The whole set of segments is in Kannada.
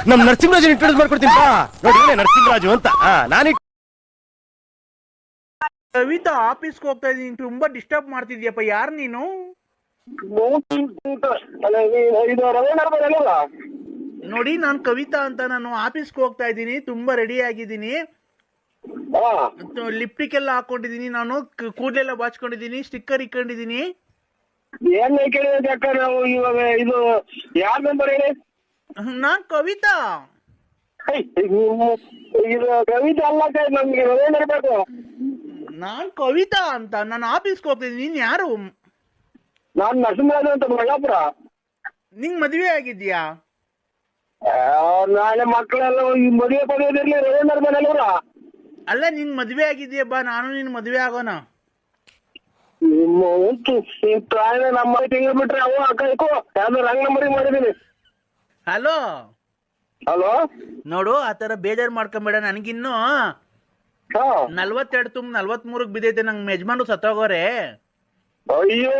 ನಮ್ ನರಸಿಂಹರಾಜ್ ಇಂಟ್ರೊಡ್ಯೂಸ್ ಮಾಡ್ಕೊಡ್ತೀನಿ ಬಾ. ನೋಡಿ ನರಸಿಂಹರಾಜು ಅಂತ ನಾನು ಕವಿತಾ ಆಫೀಸ್ಗೆ ಹೋಗ್ತಾ ಇದೀನಿ, ತುಂಬಾ ಡಿಸ್ಟರ್ಬ್ ಮಾಡ್ತಿದ್ಯಪ್ಪ. ಯಾರು ನೀನು? ನೋಡಿ ನಾನು ಕವಿತಾ ಅಂತ, ನಾನು ಆಫೀಸ್ಗೆ ಹೋಗ್ತಾ ಇದ್ದೀನಿ, ತುಂಬಾ ರೆಡಿ ಆಗಿದ್ದೀನಿ, ಲಿಪ್ಟಿಕ್ ಎಲ್ಲ ಹಾಕೊಂಡಿದೀನಿ, ನಾನು ಕೂದಲೆಲ್ಲ ಬಾಚ್ಕೊಂಡಿದೀನಿ, ಸ್ಟಿಕ್ಕರ್ ಇಕ್ಕೊಂಡಿದೀನಿ. ಏನ್ ಕೇಳಿದ್ರೆ ಅಕ್ಕ, ನಾವು ಇವಾಗ ಇದು ಯಾರ ನಂಬರ್ ಹೇಳಿ? ನಾನ್ ಕವಿತಾ. ಇದು ಕವಿತಾ ಅಲ್ಲ, ನಮ್ಗೆ ಇರ್ಬೇಕು. ನಾನ್ ಕವಿತಾ ಅಂತ, ನಾನು ಆಫೀಸ್ಗೆ ಹೋಗ್ತಿದ್ದೀನಿ. ನೀನ್ ಯಾರು? ನಾನ್ ನರಸಿಂಹರಾಜು ಅಂತ, ಬಳ್ಳಾಪುರ. ನಿಂಗ್ ಮದ್ವೆ ಆಗಿದ್ಯಾ? ನಾಳೆ ಮಕ್ಕಳೆಲ್ಲ ಮದುವೆ ಪಡೆಯೋದಿರ್ಲಿ, ರವೀಂದ್ರ ಮನೆಯಲ್ಲ. ಅಲ್ಲ, ನಿನ್ ಮದ್ವೆ ಆಗಿದ್ಯಾ, ಬಾ ನಾನು ನಿನ್ ಮದ್ವೆ ಆಗೋಣ. ನಮ್ಮ ತಿಂಗಳು ಬಿಟ್ರೆ ಅವ ಅಕ್ಕೋ ಯಾವ್ದು ರಂಗ್ ನಂಬರಿಗೆ ಮಾಡಿದೀನಿ. ಹಲೋ ಹಲೋ, ನೋಡು, ಆತರ ಬೇಜಾರ್ ಮಾಡ್ಕೊಂಬೇಡ. ನನಗಿನ್ನು 42 ತುಂಬ 43 ಬಿದ್ದೈತೆ. ನಂಗೆ ಯಜಮಾನ್ರು ಸತ್ತೋಗೋರೆ. ಅಯ್ಯೋ,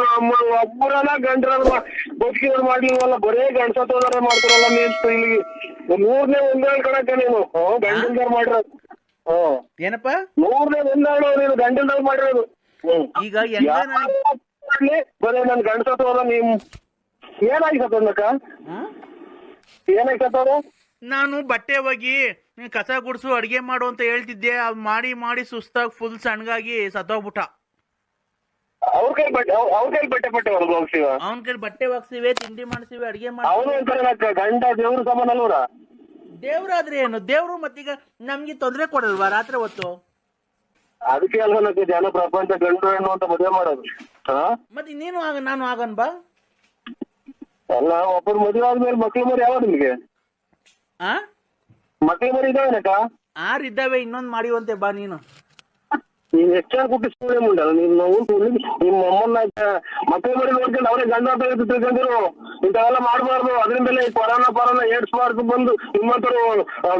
ನಮ್ಮ ಒಬ್ಬರಲ್ಲ ಗಂಡ್ರಲ್ಲ ಬದುಕಿದ್ರು ಮಾಡ್ಲಿವಲ್ಲ, ಬರೇ ಗಂಡ್ಸತ್ತೋದಾರೆ ಮಾಡ್ತಾರಲ್ಲ. ಇಲ್ಲಿಗೆ 3ನೇ ಒಂದೇಳು ಕಣಕ್ಕ ನೀನು ಗಂಡಲ್ದಾರ್ ಮಾಡಿರೋದು. ಏನಪ್ಪ? 3ನೇ ಒಂದೇಳು ನೀನು ಗಂಡಲ್ದಾರ್ ಮಾಡಿರೋದು. ಈಗ ಬರೇ ನನ್ ಗಂಡ್ಸತ್ತೋದ. ನೀವ್ ಏನಾಗಿ ಸತ್ತೋದಕ್ಕ? ಏನಾಗಿ ಸತ್ತೋದು? ನಾನು ಬಟ್ಟೆ ಹೋಗಿ ಕಸ ಗುಡ್ಸು ಅಡಿಗೆ ಮಾಡು ಅಂತ ಹೇಳ್ತಿದ್ದೆ, ಮಾಡಿ ಮಾಡಿ ಸುಸ್ತಾಗಿ ಫುಲ್ ಸಣ್ಣಗಾಗಿ ಸತ್ತೋಗ್ಬಿಟ್ಟ. ಅವ್ರ ಕೈ ಬಟ್ಟೆ ಹೋಗ್ತೀವ, ಅವನ ಕೈ ಬಟ್ಟೆ ಒಗ್ಸಿವೆ, ತಿಂಡಿ ಮಾಡ್ಸಿವೆ, ಅಡಿಗೆ ಮಾಡಿ. ಅವನು ಅಂತಾರಕ್ಕ ಗಂಡ ದೇವ್ರ ಸಮಾನ ಅಲ್ವರ. ದೇವ್ರಾದ್ರೆ ಏನು? ದೇವ್ರು ಮತ್ತೀಗ ನಮ್ಗೆ ತೊಂದ್ರೆ ಕೊಡಲ್ವಾ ರಾತ್ರಿ ಹೊತ್ತು? ಅದಕ್ಕೆ ಅಲ್ವನಕ್ಕೆ ಜನ ಪ್ರಪಂಚ ಗಂಡು ಹೆಣ್ಣು ಅಂತ ಮದುವೆ ಮಾಡೋದು. ಮತ್ತೆ ನೀನು ನಾನು ಆಗನ್ ಬಾ. ಅಲ್ಲ, ಒಬ್ಬರು ಮದುವೆ ಆದ್ಮೇಲೆ ಮಕ್ಳು ಮರಿ ಯಾವ ನಿಮ್ಗೆ? ಮಕ್ಳು ಮರಿ ಇದಾವನಕ್ಕ? 6 ಇದ್ದಾವೆ, ಇನ್ನೊಂದ್ ಮಾಡಿವಂತೆ, ಬಾ ನೀನು. ನೀವ್ ಹೆಚ್ಚಾಗಿ ಕುಟ್ಟಿಸ್ಕೊಳ್ಳಿ ಮುಂಡಲ್ಲ. ನಿಮ್ಮ ಅಮ್ಮನ್ನ ಮಕ್ಳು ಮರಿ ನೋಡ್ಕೊಂಡು ಅವರೇ ಗಂಡ ಅಂತ ತಿಳ್ಕೊಂಡ್ರು. ಇಂಥವೆಲ್ಲ ಮಾಡಬಾರ್ದು. ಅದರಿಂದಲೇ ಕೊರೋನಾ ಏಡ್ಸ್ಬಾರ್ದು ಬಂದು ನಿಮ್ಮಂತರು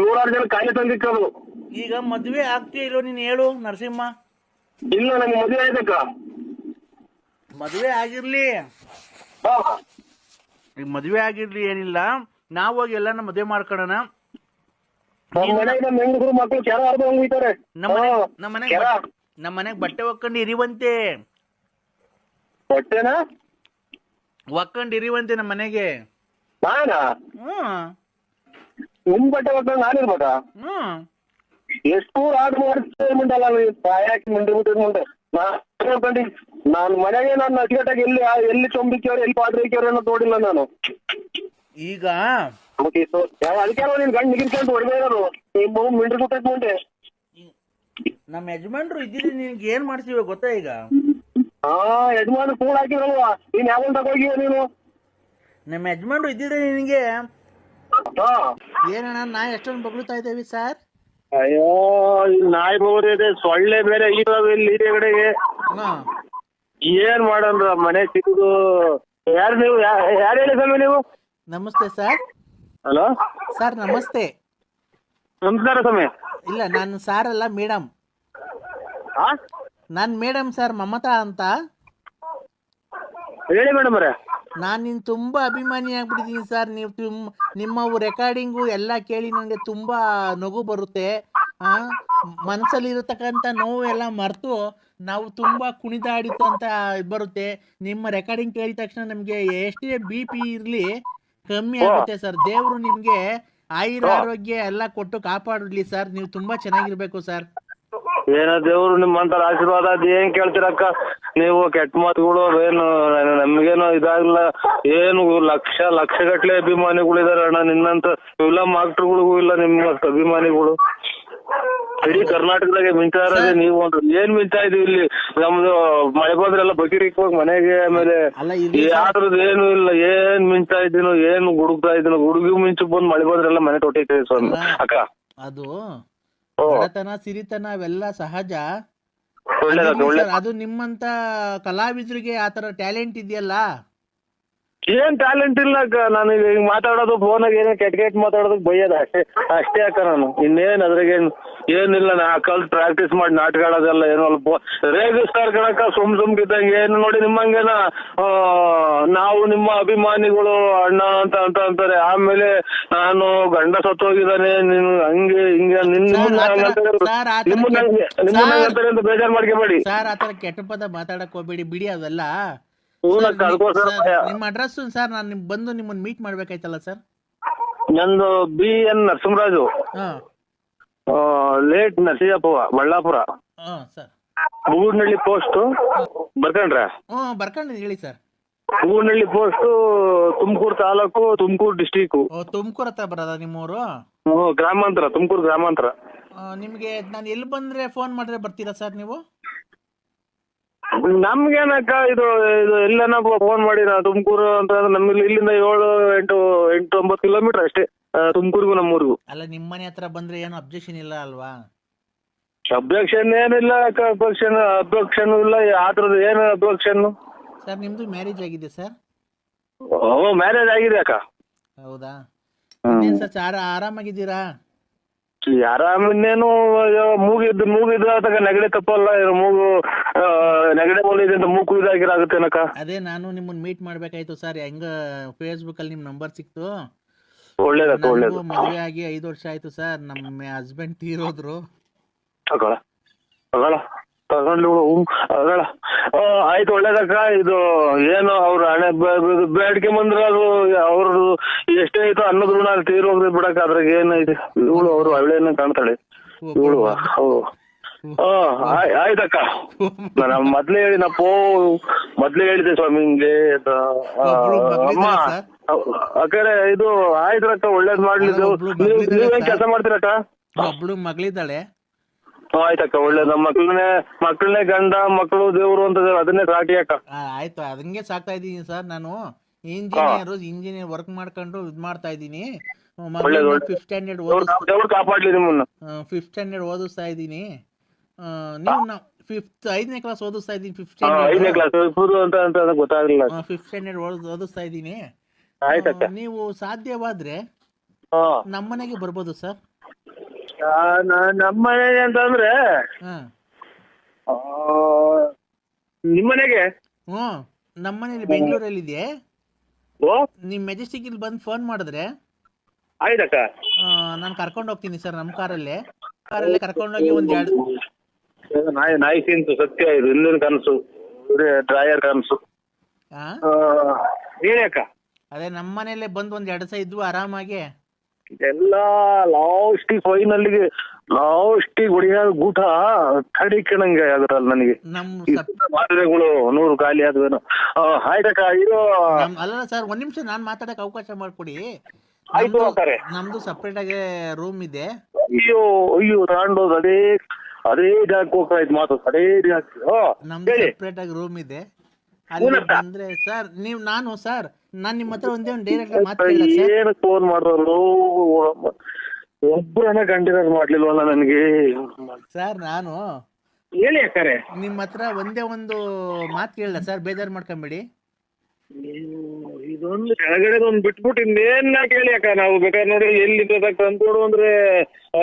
100 ಜನ ಕಾಯಿಲೆ ತಂದಿಕ್ಕೋದು. ಈಗ ಮದ್ವೆ ಆಗ್ತೀಯ ಇಲ್ಲೋ ನೀನ್ ಹೇಳು ನರಸಿಂಹ? ಇಲ್ಲ, ನಮ್ಗೆ ಮದುವೆ ಆಯ್ತಕ್ಕ. ಮದ್ವೆ ಆಗಿರ್ಲಿ, ಈಗ ಮದ್ವೆ ಆಗಿರ್ಲಿ, ಏನಿಲ್ಲ, ನಾವ್ ಹೋಗಿ ಎಲ್ಲಾನ ಮದ್ವೆ ಮಾಡ್ಕೊಳ್ಳೋಣ. ಹೆಂಗಸರು ಮಕ್ಳು ಕೆರ ಹರಿದು ಹೋಗ್ತಾರೆ. ನಮ್ಮ ಮನೆಗ್ ಬಟ್ಟೆ ಒಕ್ಕೊಂಡು ಇರಿವಂತೆ. ಬಟ್ಟೆನಾ ಒಕ್ಕೊಂಡು ಇರಿವಂತೆ ನಮ್ಮ ಮನೆಗೆ. ನಾನಾ? ನಿಮ್ ಬಟ್ಟೆ ಒಕ್ಕೊಂಡು ನಾನಿರ್ಬೇಕಾ? ಎಷ್ಟು ಆರ್ಡರ್ ಮಾಡ್ತೇವೆ ಮುಂಡಲ್ಲ, ಹಾಕಿ ಮುಂದೆ ಮುಂದೆ ನಾನು ಮನೆಗೆ ನಾನು ಅಚ್ಚುಕಟ್ಟಾಗಿ ಎಲ್ಲಿ ಚೊಂಬಿಕ್ಯವ್ರು ಎಲ್ಲಿ ಪಾತ್ರೆ ಇಕ್ಯವ್ರು ಅನ್ನೋದು ನೋಡಿಲ್ಲ ನಾನು. ಈಗ ಅದಕ್ಕೆ ನೀನ್ ಗಂಡು ನಿಗಿಸ್ಕೊಂಡು ಹೊಡೆದಿರೋದು. ನಿಮ್ಮ ಮಿಂಡ್ರಿ ಗುಟ್ಟಕ್ಕೆ ಮುಂದೆ ನಮ್ಮ ಯಜಮಾನ್ರು ಇದ್ದೀರಿ, ನಿನ್ಗೆ ಏನ್ ಮಾಡ್ತೀವಿ ಗೊತ್ತಾ? ಈಗ ಯಜಮಾನ್ ಕೂಡ ಹಾಕಿರಲ್ವಾ, ನೀನ್ ಯಾವಾಗ ತಗೋಗಿವ ನೀನು? ನಮ್ಮ ಯಜಮಾನ್ರು ಇದ್ದೀರಿ ನಿನಗೆ. ಏನಣ್ಣ ನಾ ಎಷ್ಟೊಂದು ಬಗ್ಳುತ್ತಾ ಇದ್ದೇವಿ ಸರ್? ಅಯ್ಯೋ, ನಾಯಿ ಬೋರಿದೆ, ಸೊಳ್ಳೆ ಬೇರೆ ಇದಾವೆ ಇಲ್ಲಿ ಕಡೆಗೆ. ಏನ್ ಮಾಡೋಣ ಮನೆ ಸಿಗುದು? ಯಾರು ನೀವು? ಯಾರು ಹೇಳಿ ಸ್ವಾಮಿ ನೀವು? ನಮಸ್ತೆ ಸರ್. ಹಲೋ ಸರ್, ನಮಸ್ತೆ. ನಮಸ್ಕಾರ ಸ್ವಾಮಿ. ಇಲ್ಲ, ನಾನು ಸಾರ್ ಅಲ್ಲ, ಮೇಡಮ್. ನಾನ್ ಮೇಡಮ್ ಸರ್, ಮಮತಾ ಅಂತ. ಹೇಳಿ ಮೇಡಮ್ ಅವರೇ. ನಾನು ನಿನ್ ತುಂಬಾ ಅಭಿಮಾನಿ ಆಗ್ಬಿಟ್ಟಿದ್ದೀನಿ ಸರ್. ನೀವು ನಿಮ್ಮ ರೆಕಾರ್ಡಿಂಗು ಎಲ್ಲ ಕೇಳಿ ನನಗೆ ತುಂಬಾ ನಗು ಬರುತ್ತೆ. ಮನಸ್ಸಲ್ಲಿ ಇರತಕ್ಕಂಥ ನೋವು ಎಲ್ಲ ಮರೆತು ನಾವು ತುಂಬಾ ಕುಣಿದಾಡಿತು ಅಂತ ಬರುತ್ತೆ. ನಿಮ್ಮ ರೆಕಾರ್ಡಿಂಗ್ ಕೇಳಿದ ತಕ್ಷಣ ನಮಗೆ ಎಷ್ಟೇ BP ಇರಲಿ ಕಮ್ಮಿ ಆಗುತ್ತೆ ಸರ್. ದೇವರು ನಿಮ್ಗೆ ಆರೋಗ್ಯ ಎಲ್ಲ ಕೊಟ್ಟು ಕಾಪಾಡಲಿ ಸರ್. ನೀವು ತುಂಬಾ ಚೆನ್ನಾಗಿರ್ಬೇಕು ಸರ್. ಏನೋ ದೇವ್ರು ನಿಮ್ಮಂತರ ಆಶೀರ್ವಾದ ಅದ್ ಏನ್ ಕೇಳ್ತೀರಕ್ಕ ನೀವು? ಕೆಟ್ಟ ಮಾತುಗಳು ಏನು ನಮ್ಗೇನು ಇದಾಗಿಲ್ಲ. ಏನು ಲಕ್ಷ ಗಟ್ಲೆ ಅಭಿಮಾನಿಗಳಿದಾರೆ ಅಣ್ಣ. ನಿನ್ನಂತ ಫಿಲಂ ಆಕ್ಟರ್ಗಳಿಗೂ ಇಲ್ಲ ನಿಮ್ಮಷ್ಟು ಅಭಿಮಾನಿಗಳು. ಇಡೀ ಕರ್ನಾಟಕದಾಗೆ ಮಿಂಚಾ ಇರೋದೇ ನೀವು. ಏನ್ ಮಿಂಚಾ ಇದೀವಿ ಇಲ್ಲಿ. ನಮ್ದು ಮಳೆ ಬಂದ್ರೆಲ್ಲ ಬಕೀರಿಕ್ ಹೋಗಿ ಮನೆಗೆ, ಆಮೇಲೆ ಯಾವ್ದ್ರದ್ದು ಏನು ಇಲ್ಲ. ಏನ್ ಮಿಂಚಾ ಇದ್ದೀನೋ, ಏನ್ ಗುಡುಗ್ತಾ ಇದ್ದೀನೋ, ಗುಡುಗಿ ಮಿಂಚು ಬಂದ್ ಮಳೆ ಬಂದ್ರೆಲ್ಲ ಮನೆ ತೊಟ್ಟೈತೆ ಸ್ವಾಮಿ ಅಕ್ಕ. ಅದು ಬಡತನ ಸಿರಿತನ ಅವೆಲ್ಲ ಸಹಜ. ಅದು ನಿಮ್ಮಂತ ಕಲಾವಿದರಿಗೆ ಆತರ ಟ್ಯಾಲೆಂಟ್ ಇದೆಯಲ್ಲ, ಏನ್ ಟ್ಯಾಲೆಂಟ್ ಇಲ್ಲ ಅಕ್ಕ. ನಾನು ಈಗ ಮಾತಾಡೋದು ಫೋನಾಗ ಏನೋ ಕೆಟ್ಟ ಮಾತಾಡೋದಕ್ಕೆ ಬೈಯೋದು ಅಷ್ಟೇ ಅಕ್ಕ. ನಾನು ಇನ್ನೇನ್ ಅದ್ರಾಗೇನು ಏನಿಲ್ಲ. ನಾ ಕಲ್ತ್ ಪ್ರಾಕ್ಟೀಸ್ ಮಾಡಿ ನಾಟಕ ಆಡೋದೆಲ್ಲ ಏನೋ ಅಲ್ಪ ರೇಗಿಸ್ತಾರ ಕಣಕ್ಕ ಸುಮ್ಕಿದ್ದಂಗೆ. ಏನು ನೋಡಿ ನಿಮ್ಮಂಗೆನ ನಾವು ನಿಮ್ಮ ಅಭಿಮಾನಿಗಳು ಅಣ್ಣ ಅಂತ ಅಂತಾರೆ. ಆಮೇಲೆ ನಾನು ಗಂಡ ಸತ್ತೋಗಿದ್ದಾನೆ ನೀನು ಹಂಗೆ ಹಿಂಗೆ ನಿಮ್ಮನ್ನ ಅಂತಾರೆ ಅಂತ ಬೇಜಾರು ಮಾಡ್ಕೊಬೇಡಿ ಸರ್. ಆತರ ಕೆಟ್ಟ ಪದ ಮಾತಾಡಕ್ ಹೋಗ್ಬೇಡಿ, ಬಿಡಿ ಅವೆಲ್ಲ. ನಿಮ್ಮ ಅಡ್ರೆಸ್ ಸರ್, ನಾನು ಬಂದು ನಿಮ್ಮನ್ನ ಮೀಟ್ ಮಾಡ್ಬೇಕಾಯ್ತಲ್ಲ ಸರ್. ನಂದು BN Narasimharaju, late Narasimhappa, Ballapura, sir. Boornahalli post ಬರ್ಕೊಂಡ್ರ? ಬರ್ಕೊಂಡು ಹೇಳಿ sir. Boornahalli post, Tumakuru taluk, Tumakuru district. Tumakuru ಹತ್ರ ಬರೋದ ನಿಮ್ಮೂರು? ಗ್ರಾಮಾಂತರ, ತುಮಕೂರು ಗ್ರಾಮಾಂತರ. ನಿಮ್ಗೆ ನಾನು ಎಲ್ಲಿ ಬಂದ್ರೆ ಫೋನ್ ಮಾಡಿದ್ರೆ ಬರ್ತೀರಾ ಸರ್ ನೀವು? ನಮ್ಗೇನಕ್ಕ ಇದು ಎಲ್ಲನ ಫೋನ್ ಮಾಡಿ ನಾ ತುಮಕೂರು ಅಂತ ನಮ್ಗೆ ಇಲ್ಲಿಂದ 7-8-9 ಕಿಲೋಮೀಟರ್ ಅಷ್ಟೇ ತುಮಕೂರಿಗೂ ನಮ್ಮೂರಿಗೂ. ಅಲ್ಲ, ನಿಮ್ಮ ಮನೆ ಹತ್ರ ಬಂದ್ರೆ ಏನು ಅಬ್ಜೆಕ್ಷನ್ ಇಲ್ಲ ಅಲ್ವಾ? ಅಬ್ಜೆಕ್ಷನ್ ಏನಿಲ್ಲ ಅಕ್ಕ. ಅಬ್ಜೆಕ್ಷನ್ ಇಲ್ಲ. ಆತರದ ಏನು ಅಬ್ಜೆಕ್ಷನ್? ಸರ್ ನಿಮ್ದು ಮ್ಯಾರೇಜ್ ಆಗಿದೆ ಸರ್? ಮ್ಯಾರೇಜ್ ಆಗಿದೆ ಅಕ್ಕ. ಹೌದಾ ಸರ್? ಆರಾಮಾಗಿದ್ದೀರಾ? ಆರಾಮಿನ್ನೇನು ಮೂಗಿದ್ರ ತಗ ನೆಗಡೆ ತಪ್ಪಲ್ಲ. ಮೂಗು ನೆಗಡೆ ಮೂಲಿದೆ ಅಂತ ಮೂಗು ಇದಾಗಿರಾಗುತ್ತೇನಕ್ಕ. ಅದೇ ನಾನು ನಿಮ್ಮನ್ನ ಮೀಟ್ ಮಾಡ್ಬೇಕಾಯ್ತು ಸರ್. ಹೆಂಗ ಫೇಸ್ಬುಕ್ ಅಲ್ಲಿ ನಿಮ್ ನಂಬರ್ ಸಿಕ್ತು. ಒಳ್ಳೇದಕ್ಕ, ಒಳ್ಳೇದು. ಮದುವೆ ಆಗಿ 5 ವರ್ಷ ಆಯ್ತು ಸರ್. ನಮ್ಮ ಹಸ್ಬೆಂಡ್ ತೀರೋದ್ರು. ಆಯ್ತು, ಒಳ್ಳೇದಕ್ಕ. ಇದು ಏನು ಅವ್ರ ಹಣೆ ಬೇಡಿಕೆ ಬಂದ್ರ ಅದು ಅವ್ರದ್ದು ಎಷ್ಟೇ ಆಯ್ತು ಅನ್ನೋದ್ ಋಣ ತೀರೋಗ್ರಿ ಬಿಡಕ್ಕ. ಅದ್ರಾಗ ಏನೈತಿ. ಇವಳು ಅವ್ರು ಅವಳೇನ ಕಾಣ್ತಾಳೆ ಇವಳು. ಆಯ್ತಕ್ಕ. ನಾನು ಮೊದ್ಲೇ ಹೇಳಿದೆ ಸ್ವಾಮಿ ಹಿಂಗೆ ಅಮ್ಮ ಅಕ್ಕರೆ. ಇದು ಆಯ್ತ್ರಕ್ಕ, ಒಳ್ಳೇದ್ ಮಾಡ್ಲಿ. ನೀವೇನ್ ಕೆಲಸ ಮಾಡ್ತೀರಕ್ಕ? ಒಬ್ಳು ಮಗಳಿದ್ದಾಳೆ. ಆಯ್ತಕ್ಕ, ಒಳ್ಳೇದ. ಮಕ್ಕಳನ್ನೇ ಗಂಡ ಮಕ್ಕಳು ದೇವ್ರು ಅಂತ ಅದನ್ನೇ ಸಾಕಿ ಅಕ್ಕ. ಆಯ್ತು, ಅದಂಗೆ ಸಾಕ್ತಾ ಇದೀನಿ ಸರ್. ನಾನು ಇಂಜಿನಿಯರ್ ವರ್ಕ್ ಮಾಡ್ಕೊಂಡು ಇದ್ ಮಾಡ್ತಾ ಇದೀನಿ. 5th ಸ್ಟ್ಯಾಂಡರ್ಡ್ ಕಾಪಾಡ್ಲಿ ನಿಮ್ಮನ್ನ. 5th ಸ್ಟ್ಯಾಂಡರ್ಡ್ ಓದಿಸ್ತಾ ಇದೀನಿ. ನೀವು 5ನೇ ಕ್ಲಾಸ್ ಓದಿಸ್ತಾ ಇದೀನಿ. 5th ಸ್ಟ್ಯಾಂಡರ್ಡ್ ಓದಿಸ್ತಾ ಇದೀನಿ. ನೀವು ಸಾಧ್ಯವಾದ್ರೆ ನಮ್ಮನೆಗೆ ಬರ್ಬೋದು ಸರ್. ನಮ್ಮನೆ ಅಂತಂದ್ರೆ ನಿಮ್ಮನೆಗೆ? ನಮ್ಮನೇಲಿ ಬೆಂಗಳೂರಲ್ಲಿ ಇದೆ. ನಿಮ್ ಮೆಜೆಸ್ಟಿಕ್ ಇಲ್ಲಿ ಬಂದು ಫೋನ್ ಮಾಡಿದ್ರೆ ಆಯ್ತಕ್ಕ, ನಾನು ಕರ್ಕೊಂಡು ಹೋಗ್ತೀನಿ ಸರ್. ನಮ್ಮ ಕಾರಲ್ಲೇ ಕರ್ಕೊಂಡೋಗಿ ನಾಯಿ ತಿಂತು ಸತ್ಯ. ಇದು ಹಿಂದಿನ ಕನಸು, ಡ್ರಾಯರ್ ಕನಸು. ಹೇಳಿ ಅಕ್ಕ. ಅದೇ ನಮ್ಮ ಮನೇಲೆ ಬಂದು 1-2 ದಿವಸ ಇದ್ವು ಆರಾಮಾಗಿ. ಇದೆಲ್ಲ ಲಾಸ್ಟಿಗೆ ಹೊಡಿಯ ಗೂಟ ಕಡಿಕಣಂಗೆ ಅದ್ರಲ್ಲಿ ನನಗೆ ಮಾತ್ರೆಗಳು 100 ಖಾಲಿ ಆದ್ವೇನು. ಆಯ್ತಕ್ಕ. ಇದು ಅಲ್ಲ ಸರ್, 1 ನಿಮಿಷ ನಾನು ಮಾತಾಡಕ್ ಅವಕಾಶ ಮಾಡ್ಕೊಡಿ. ನಮ್ದು ಸಪ್ರೇಟ್ ಆಗಿ ರೂಮ್ ಇದೆ. ಅಯ್ಯೋ ತಗೊಂಡೋದು ಅದೇ ಜಾಗಕ್ಕೆ ಹೋಗ್ತಾ ಇದ್ ಮಾತು. ನಮ್ದು ಸಪ್ರೇಟ್ ಆಗಿ ರೂಮ್ ಇದೆ. ಅಲ್ಲಿ ಬಂದ್ರೆ ಸರ್ ನಾನು ನಿಮ್ಮ ಹತ್ರ ಒಂದೇ ಒಂದು ಡೈರೆಕ್ಟ್ ಮಾತಾಡಲ್ಲ ಸರ್. ಏನಕ್ಕೆ ಫೋನ್ ಮಾಡ್ರಲ್ಲ? ಒಬ್ಬರನ್ನ ಕಂಟಿನ್ಯೂ ಮಾಡ್ಲಿಲ್ವಲ್ಲ ನನಗೆ ಸರ್. ನಾನು ಹೇಳಿ ಅಕ್ಕರೆ, ನಿಮ್ಮ ಹತ್ರ ಒಂದೇ ಒಂದು ಮಾತು ಕೇಳಲ್ಲ ಸರ್, ಬೇಜಾರು ಮಾಡ್ಕೊಂಬೇಡಿ. ಇದೊಂದು ಕೆಳಗಡೆ ಬಿಟ್ಬಿಟ್ಟು ಇನ್ನೇನ ಕೇಳಿ ಅಕ್ಕ. ನಾವು ಬೇಕಾದ್ರೆ ನೋಡಿ ಎಲ್ಲಿ ತಂದ್ಕೊಡು ಅಂದ್ರೆ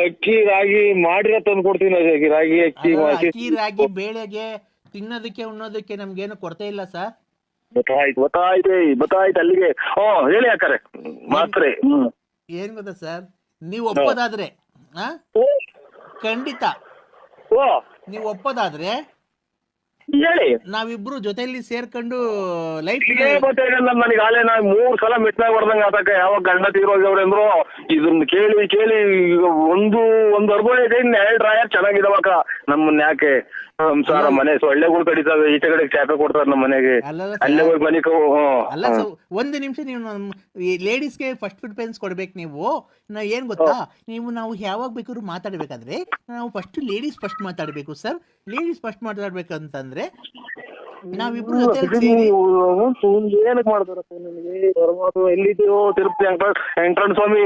ಅಕ್ಕಿ ರಾಗಿ ಮಾಡಿರೋ ತಂದು ಕೊಡ್ತೀನಿ. ಅಕ್ಕಿ ರಾಗಿ ಬೇಳೆಗೆ ತಿನ್ನೋದಕ್ಕೆ ಉಣ್ಣೋದಕ್ಕೆ ನಮ್ಗೇನು ಕೊರತೆ ಇಲ್ಲ ಸರ್. ಗೊತ್ತಾಯ್ತು ಅಲ್ಲಿಗೆ. ಹೇಳಿ ಅಕ್ಕರೆ ಮಾತ್ರೆ. ಏನ್ ಗೊತ್ತಾ ಸರ್, ನೀವು ಒಪ್ಪೋದಾದ್ರೆ ಖಂಡಿತ ನೀವು ಒಪ್ಪೋದಾದ್ರೆ ಹೇಳಿ, ನಾವಿಬ್ರು ಜೊತೆಯಲ್ಲಿ ಸೇರ್ಕೊಂಡು ಲೈಫ್ ನನಗೆ ಆಲೇ 3 ಸಲ ಮೆಟ್ನಾಗ ಹೊಡೆದಂಗ ಆತಕ್ಕ. ಯಾವಾಗ ಗಂಡ ತೀರೋಗ್ಯವ್ರೆ ಅಂದ್ರು ಇದನ್ನ ಕೇಳಿ ಒಂದು ಅರ್ಬೋಳೆ ಇದೆ. 2 ಡ್ರಾಯರ್ ಚೆನ್ನಾಗಿದಾವಕ್ಕ. ನಮ್ಮನ್ನ ಯಾಕೆ ಸಂಸಾರ ಮನೆ ಸೊಳ್ಳೆಗಳು ಕಡಿತಾವೆ. ಈಚೆ ಕಡೆ ಚಾಪೆ ಕೊಡ್ತಾರೆ ನಮ್ಮ ಮನೆಗೆ. ಅಲ್ಲೇ ಹೋಗಿ ಮನೆ ಅಲ್ಲ ಸರ್, 1 ನಿಮಿಷ. ನೀವು ಲೇಡೀಸ್ಗೆ ಫಸ್ಟ್ ಪ್ರಿಫರೆನ್ಸ್ ಕೊಡ್ಬೇಕು. ನೀವು ಏನ್ ಗೊತ್ತಾ, ನಾವು ಯಾವಾಗ ಬೇಕಾದ್ರೂ ಮಾತಾಡ್ಬೇಕಾದ್ರೆ ನಾವು ಲೇಡೀಸ್ ಫಸ್ಟ್ ಮಾತಾಡ್ಬೇಕು ಸರ್. ಲೇಡೀಸ್ ಫಸ್ಟ್ ಮಾತಾಡ್ಬೇಕಂತಂದ್ರೆ ನಾವಿಬ್ರು ಏನಕ್ಕೆ ಮಾಡ್ತಾರ ಎಲ್ಲಿದೆಯೋ ತಿರುಪತಿ ವೆಂಕಟರಮಣ ಸ್ವಾಮಿ.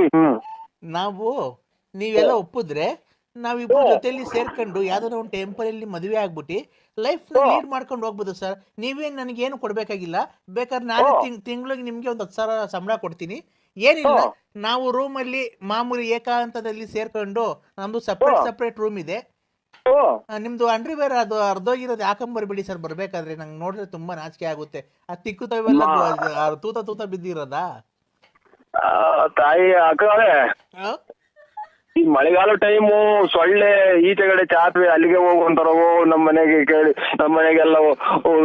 ನೀವೆಲ್ಲ ಒಪ್ಪಿದ್ರೆ ನಾವಿಬ್ರು ಜೊತೆಲಿ ಸೇರ್ಕೊಂಡು ಯಾವ್ದಾದ್ರು ಒಂದು ಟೆಂಪರಲ್ಲಿ ಮದುವೆ ಆಗ್ಬಿಟ್ಟು ಲೈಫ್ ಲೀಡ್ ಮಾಡ್ಕೊಂಡು ಹೋಗ್ಬೋದು ಸರ್. ನೀವೇನು ನನಗೇನು ಕೊಡ್ಬೇಕಾಗಿಲ್ಲ. ಬೇಕಾದ್ರೆ ನಾನೇ ತಿಂಗಳಿಗೆ ನಿಮ್ಗೆ ಒಂದು 10,000 ಸಂಬಳ ಕೊಡ್ತೀನಿ. ಏನಿಲ್ಲ, ನಾವು ರೂಮಲ್ಲಿ ಮಾಮೂಲಿ ಏಕಾಂತದಲ್ಲಿ ಸೇರ್ಕೊಂಡು, ನಮ್ದು ಸಪ್ರೇಟ್ ರೂಮ್ ಇದೆ. ನಿಮ್ದು ಅಂಡ್ರಿವೇರ್ ಅದು ಅರ್ಧೋಗಿರೋದು ಹಾಕೊಂಬರ್ಬೇಡಿ ಸರ್. ಬರ್ಬೇಕಾದ್ರೆ ನಂಗೆ ನೋಡಿದ್ರೆ ತುಂಬಾ ನಾಚಿಕೆ ಆಗುತ್ತೆ. ಆ ತಿಕ್ಕುತ್ತವೆಲ್ಲ ತೂತ ಬಿದ್ದಿರೋದಾ ತಾಯಿ ಅಕ್ಕಳೆ. ಈ ಮಳೆಗಾಲ ಟೈಮು ಸೊಳ್ಳೆ ಈಚೆಗಡೆ ಚಾತ್ವೆ ಅಲ್ಲಿಗೆ ಹೋಗುವಂತಾರೋ ನಮ್ಮ ಮನೆಗೆ ಕೇಳಿ, ನಮ್ಮ ಮನೆಗೆಲ್ಲ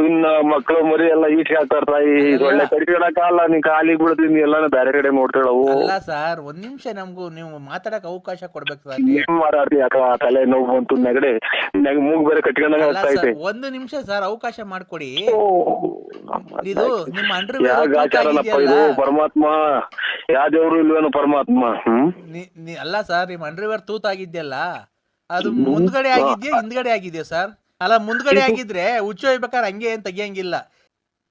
ಇನ್ನ ಮಕ್ಕಳು ಮರಿ ಎಲ್ಲ ಈಚೆ ಹಾಕ್ತಾರ. ತಾಯಿ ಸೊಳ್ಳೆ ಕಡಿಕೊಳಕಲ್ಲ, ನೀನ್ ಕಾಲಿಗೆ ಬೀಳ್ತೀನಿ ಎಲ್ಲ ಬೇರೆ ಕಡೆ ನೋಡ್ತಾಳವು. ಅಲ್ಲ ಸರ್, ಒಂದ್ ನಿಮಿಷ ನಮ್ಗೂ ನೀವು ಮಾತಾಡಕ್ ಅವಕಾಶ ಕೊಡ್ಬೇಕು ಸರ್. ಮಾತಾಡ್ತಿ ಅಕ್ಕ, ತಲೆ ನೋವು ಬಂತು ನೆಗಡೆ, ಮೂಗ್ ಬೇರೆ ಕಟ್ಕೊಂಡಂಗ ಆಗ್ತಾ ಐತೆ. ಒಂದು ನಿಮಿಷ ಸರ್ ಅವಕಾಶ ಮಾಡ್ಕೊಡಿ. ಇದು ನಿಮ್ಮ ಅಂಡರ್ವೇರ್ ಪರಮಾತ್ಮ, ಯಾವ ದೇವ್ರು ಇಲ್ವೇನು ಪರಮಾತ್ಮ. ಅಲ್ಲ ಸರ್, ನಿಮ್ ಅಂಡರ್ವೇರ್ ತೂತಾಗಿದ್ಯಲ್ಲ, ಅದು ಮುಂದ್ಗಡೆ ಆಗಿದ್ಯಾ ಹಿಂದ್ಗಡೆ ಆಗಿದ್ಯಾ ಸರ್? ಅಲ್ಲ, ಮುಂದ್ಗಡೆ ಆಗಿದ್ರೆ ಹುಚ್ಚೋಯ್ಬೇಕಾದ್ರೆ ಹಂಗೆ ಏನ್ ತೆಗಿಯಂಗಿಲ್ಲ.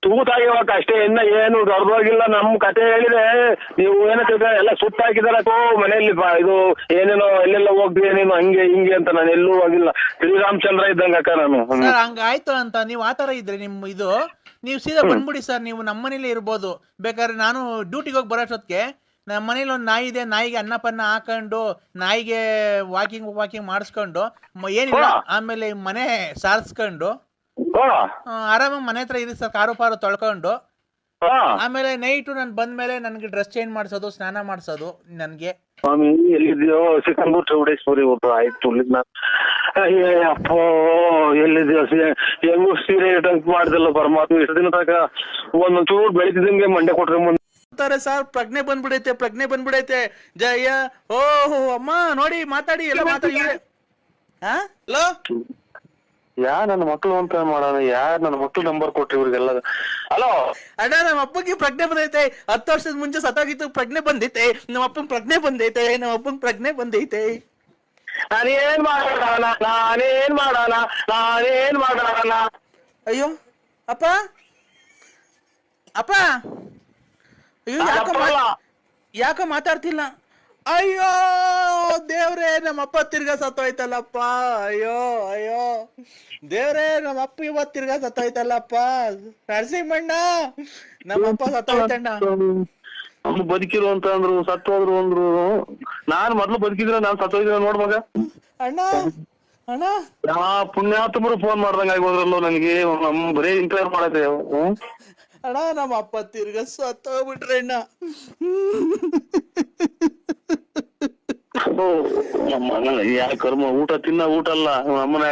ತೂತಾಗಿವಾಗ ಅಷ್ಟೇ, ಇನ್ನ ಏನು ದೊಡ್ಡದಾಗಿಲ್ಲ. ನಮ್ ಕತೆ ಹೇಳಿದ್ರೆ ನೀವು ಏನಕ್ಕೆ ಎಲ್ಲ ಸುತ್ತಾಕಿದಾರಕ್ಕೋ ಮನೆಯಲ್ಲಿ ಇದು ಏನೇನೋ ಎಲ್ಲೆಲ್ಲ ಹೋಗ್ತೀಯ ನೀನು ಹಂಗೆ ಹಿಂಗೆ ಅಂತ. ನಾನು ಎಲ್ಲೂ ಹೋಗಿಲ್ಲ, ಶ್ರೀರಾಮಚಂದ್ರ ಇದ್ದಂಗ ಅಕ್ಕ ನಾನು. ಹಂಗಾಯ್ತು ಅಂತ ನೀವು ಆತರ ಇದ್ರೆ ನೀವು ಸೀದಾ ಬಂದ್ಬಿಡಿ ಸರ್. ನೀವು ನಮ್ಮ ಮನೇಲಿ ಇರ್ಬೋದು. ಬೇಕಾದ್ರೆ ನಾನು ಡ್ಯೂಟಿಗೆ ಹೋಗಿ ಬರೋಷ್ಟೊತ್ತಿಗೆ ನಮ್ಮ ಮನೇಲಿ ಒಂದು ನಾಯಿ ಇದೆ, ನಾಯಿಗೆ ಅನ್ನಪನ್ನ ಹಾಕೊಂಡು ನಾಯಿಗೆ ವಾಕಿಂಗ್ ಮಾಡಿಸ್ಕೊಂಡು ಏನಿಲ್ಲ, ಆಮೇಲೆ ಮನೆ ಸಾರಿಸ್ಕೊಂಡು ಆರಾಮಾಗಿ ಮನೆ ಹತ್ರ ಇರಿ ಸರ್. ಕಾರು ಪಾರು ತೊಳ್ಕೊಂಡು ಆಮೇಲೆ ನೈಟು ನಾನು ಬಂದ್ಮೇಲೆ ನನ್ಗೆ ಡ್ರೆಸ್ ಚೇಂಜ್ ಮಾಡಿಸೋದು, ಸ್ನಾನ ಮಾಡಿಸೋದು. ನನ್ಗೆ ಸ್ವಾಮಿ ಎಲ್ಲಿದ್ಯೋ ಸಿಕ್ಕಂದೂರು ಚೌಡೇಶ್ವರಿ ಒಬ್ರು ಆಯ್ತು ಅಪ್ಪ ಎಲ್ಲಿದ್ಯೋ ಹೆಂಗು ಸೀರೆ ಮಾಡ್ದಲ್ಲ ಪರಮಾತ್ಮ. ಇಷ್ಟು ದಿನ ತನಕ ಒಂದೊಂದ್ ಚೂರು ಬೆಳಿತಿದಂಗೆ ಮಂಡೆ ಕೊಟ್ರೆ ಮುಂದೆ ಸರ್ ಪ್ರಜ್ಞೆ ಬಂದ್ಬಿಡೈತೆ ಜಯ. ಓಹೋ ಅಮ್ಮ ನೋಡಿ, ಮಾತಾಡಿ ಎಲ್ಲ ಮಾತಾಡಿ. ಹಲೋ, ನನ್ನ ಮಕ್ಳು ಅಂತ ಮಾಡೋಣ, ನನ್ನ ಮಕ್ಳು ನಂಬರ್ ಕೊಟ್ರಿ ಇವ್ರಿಗೆಲ್ಲ. ಹಲೋ ಅಣ್ಣ, ನಮ್ಮ ಅಪ್ಪಗೆ ಪ್ರಜ್ಞೆ ಬಂದೈತೆ. 10 ವರ್ಷದ ಮುಂಚೆ ಸತ್ತಾಗಿತ್ತು, ಪ್ರಜ್ಞೆ ಬಂದೈತೆ. ನಮ್ಮ ಅಪ್ಪನ ಪ್ರಜ್ಞೆ ಬಂದೈತೆ. ನಾನೇನ್ ಮಾಡೋಣ. ಅಯ್ಯೋ ಅಪ್ಪ, ಅಯ್ಯೋ ಯಾಕೋ ಮಾತಾಡ್ತಿಲ್ಲ. ಅಯ್ಯೋ ದೇವ್ರೇ, ನಮ್ಮಪ್ಪ ತಿರ್ಗಾ ಸತ್ತೋಯ್ತಲ್ಲಪ್ಪ. ಅಯ್ಯೋ ದೇವ್ರೇ, ನಮ್ಮಪ್ಪ ಇವತ್ತು ತಿರ್ಗಾ ಸತ್ತೋಯ್ತಲ್ಲಪ್ಪ. ನರಸಿಂಹಣ್ಣ, ನಮ್ಮಪ್ಪ ಸತ್ತೋಯ್ತಣ್ಣ. ಬದುಕಿರು ಅಂತ ಅಂದ್ರು, ಸತ್ತೋದ್ರು ಅಂದ್ರು. ನಾನ್ ಮೊದ್ಲು ಬದುಕಿದ್ರೆ ನಾನ್ ಸತ್ತೋಯ್ತಿದ್ರೆ ನೋಡ್ಮಗ. ಅಣ್ಣ ಪುಣ್ಯಾತ್ಮರು ಫೋನ್ ಮಾಡ್ದಂಗ ಆಗೋದ್ರಲ್ಲೋ ನನಗೆ. ಬರೀ ಇಂಕ್ವೈರ್ ಮಾಡತ್ತೆ. ಅಣ್ಣ, ನಮ್ಮ ಅಪ್ಪ ತಿರ್ಗಾ ಸತ್ತೋಗ್ಬಿಟ್ರೆ ಅಣ್ಣ. ಯಾ ಕರ್ಮ, ಊಟ ಊಟ ಅಲ್ಲ ಅಮ್ಮನ.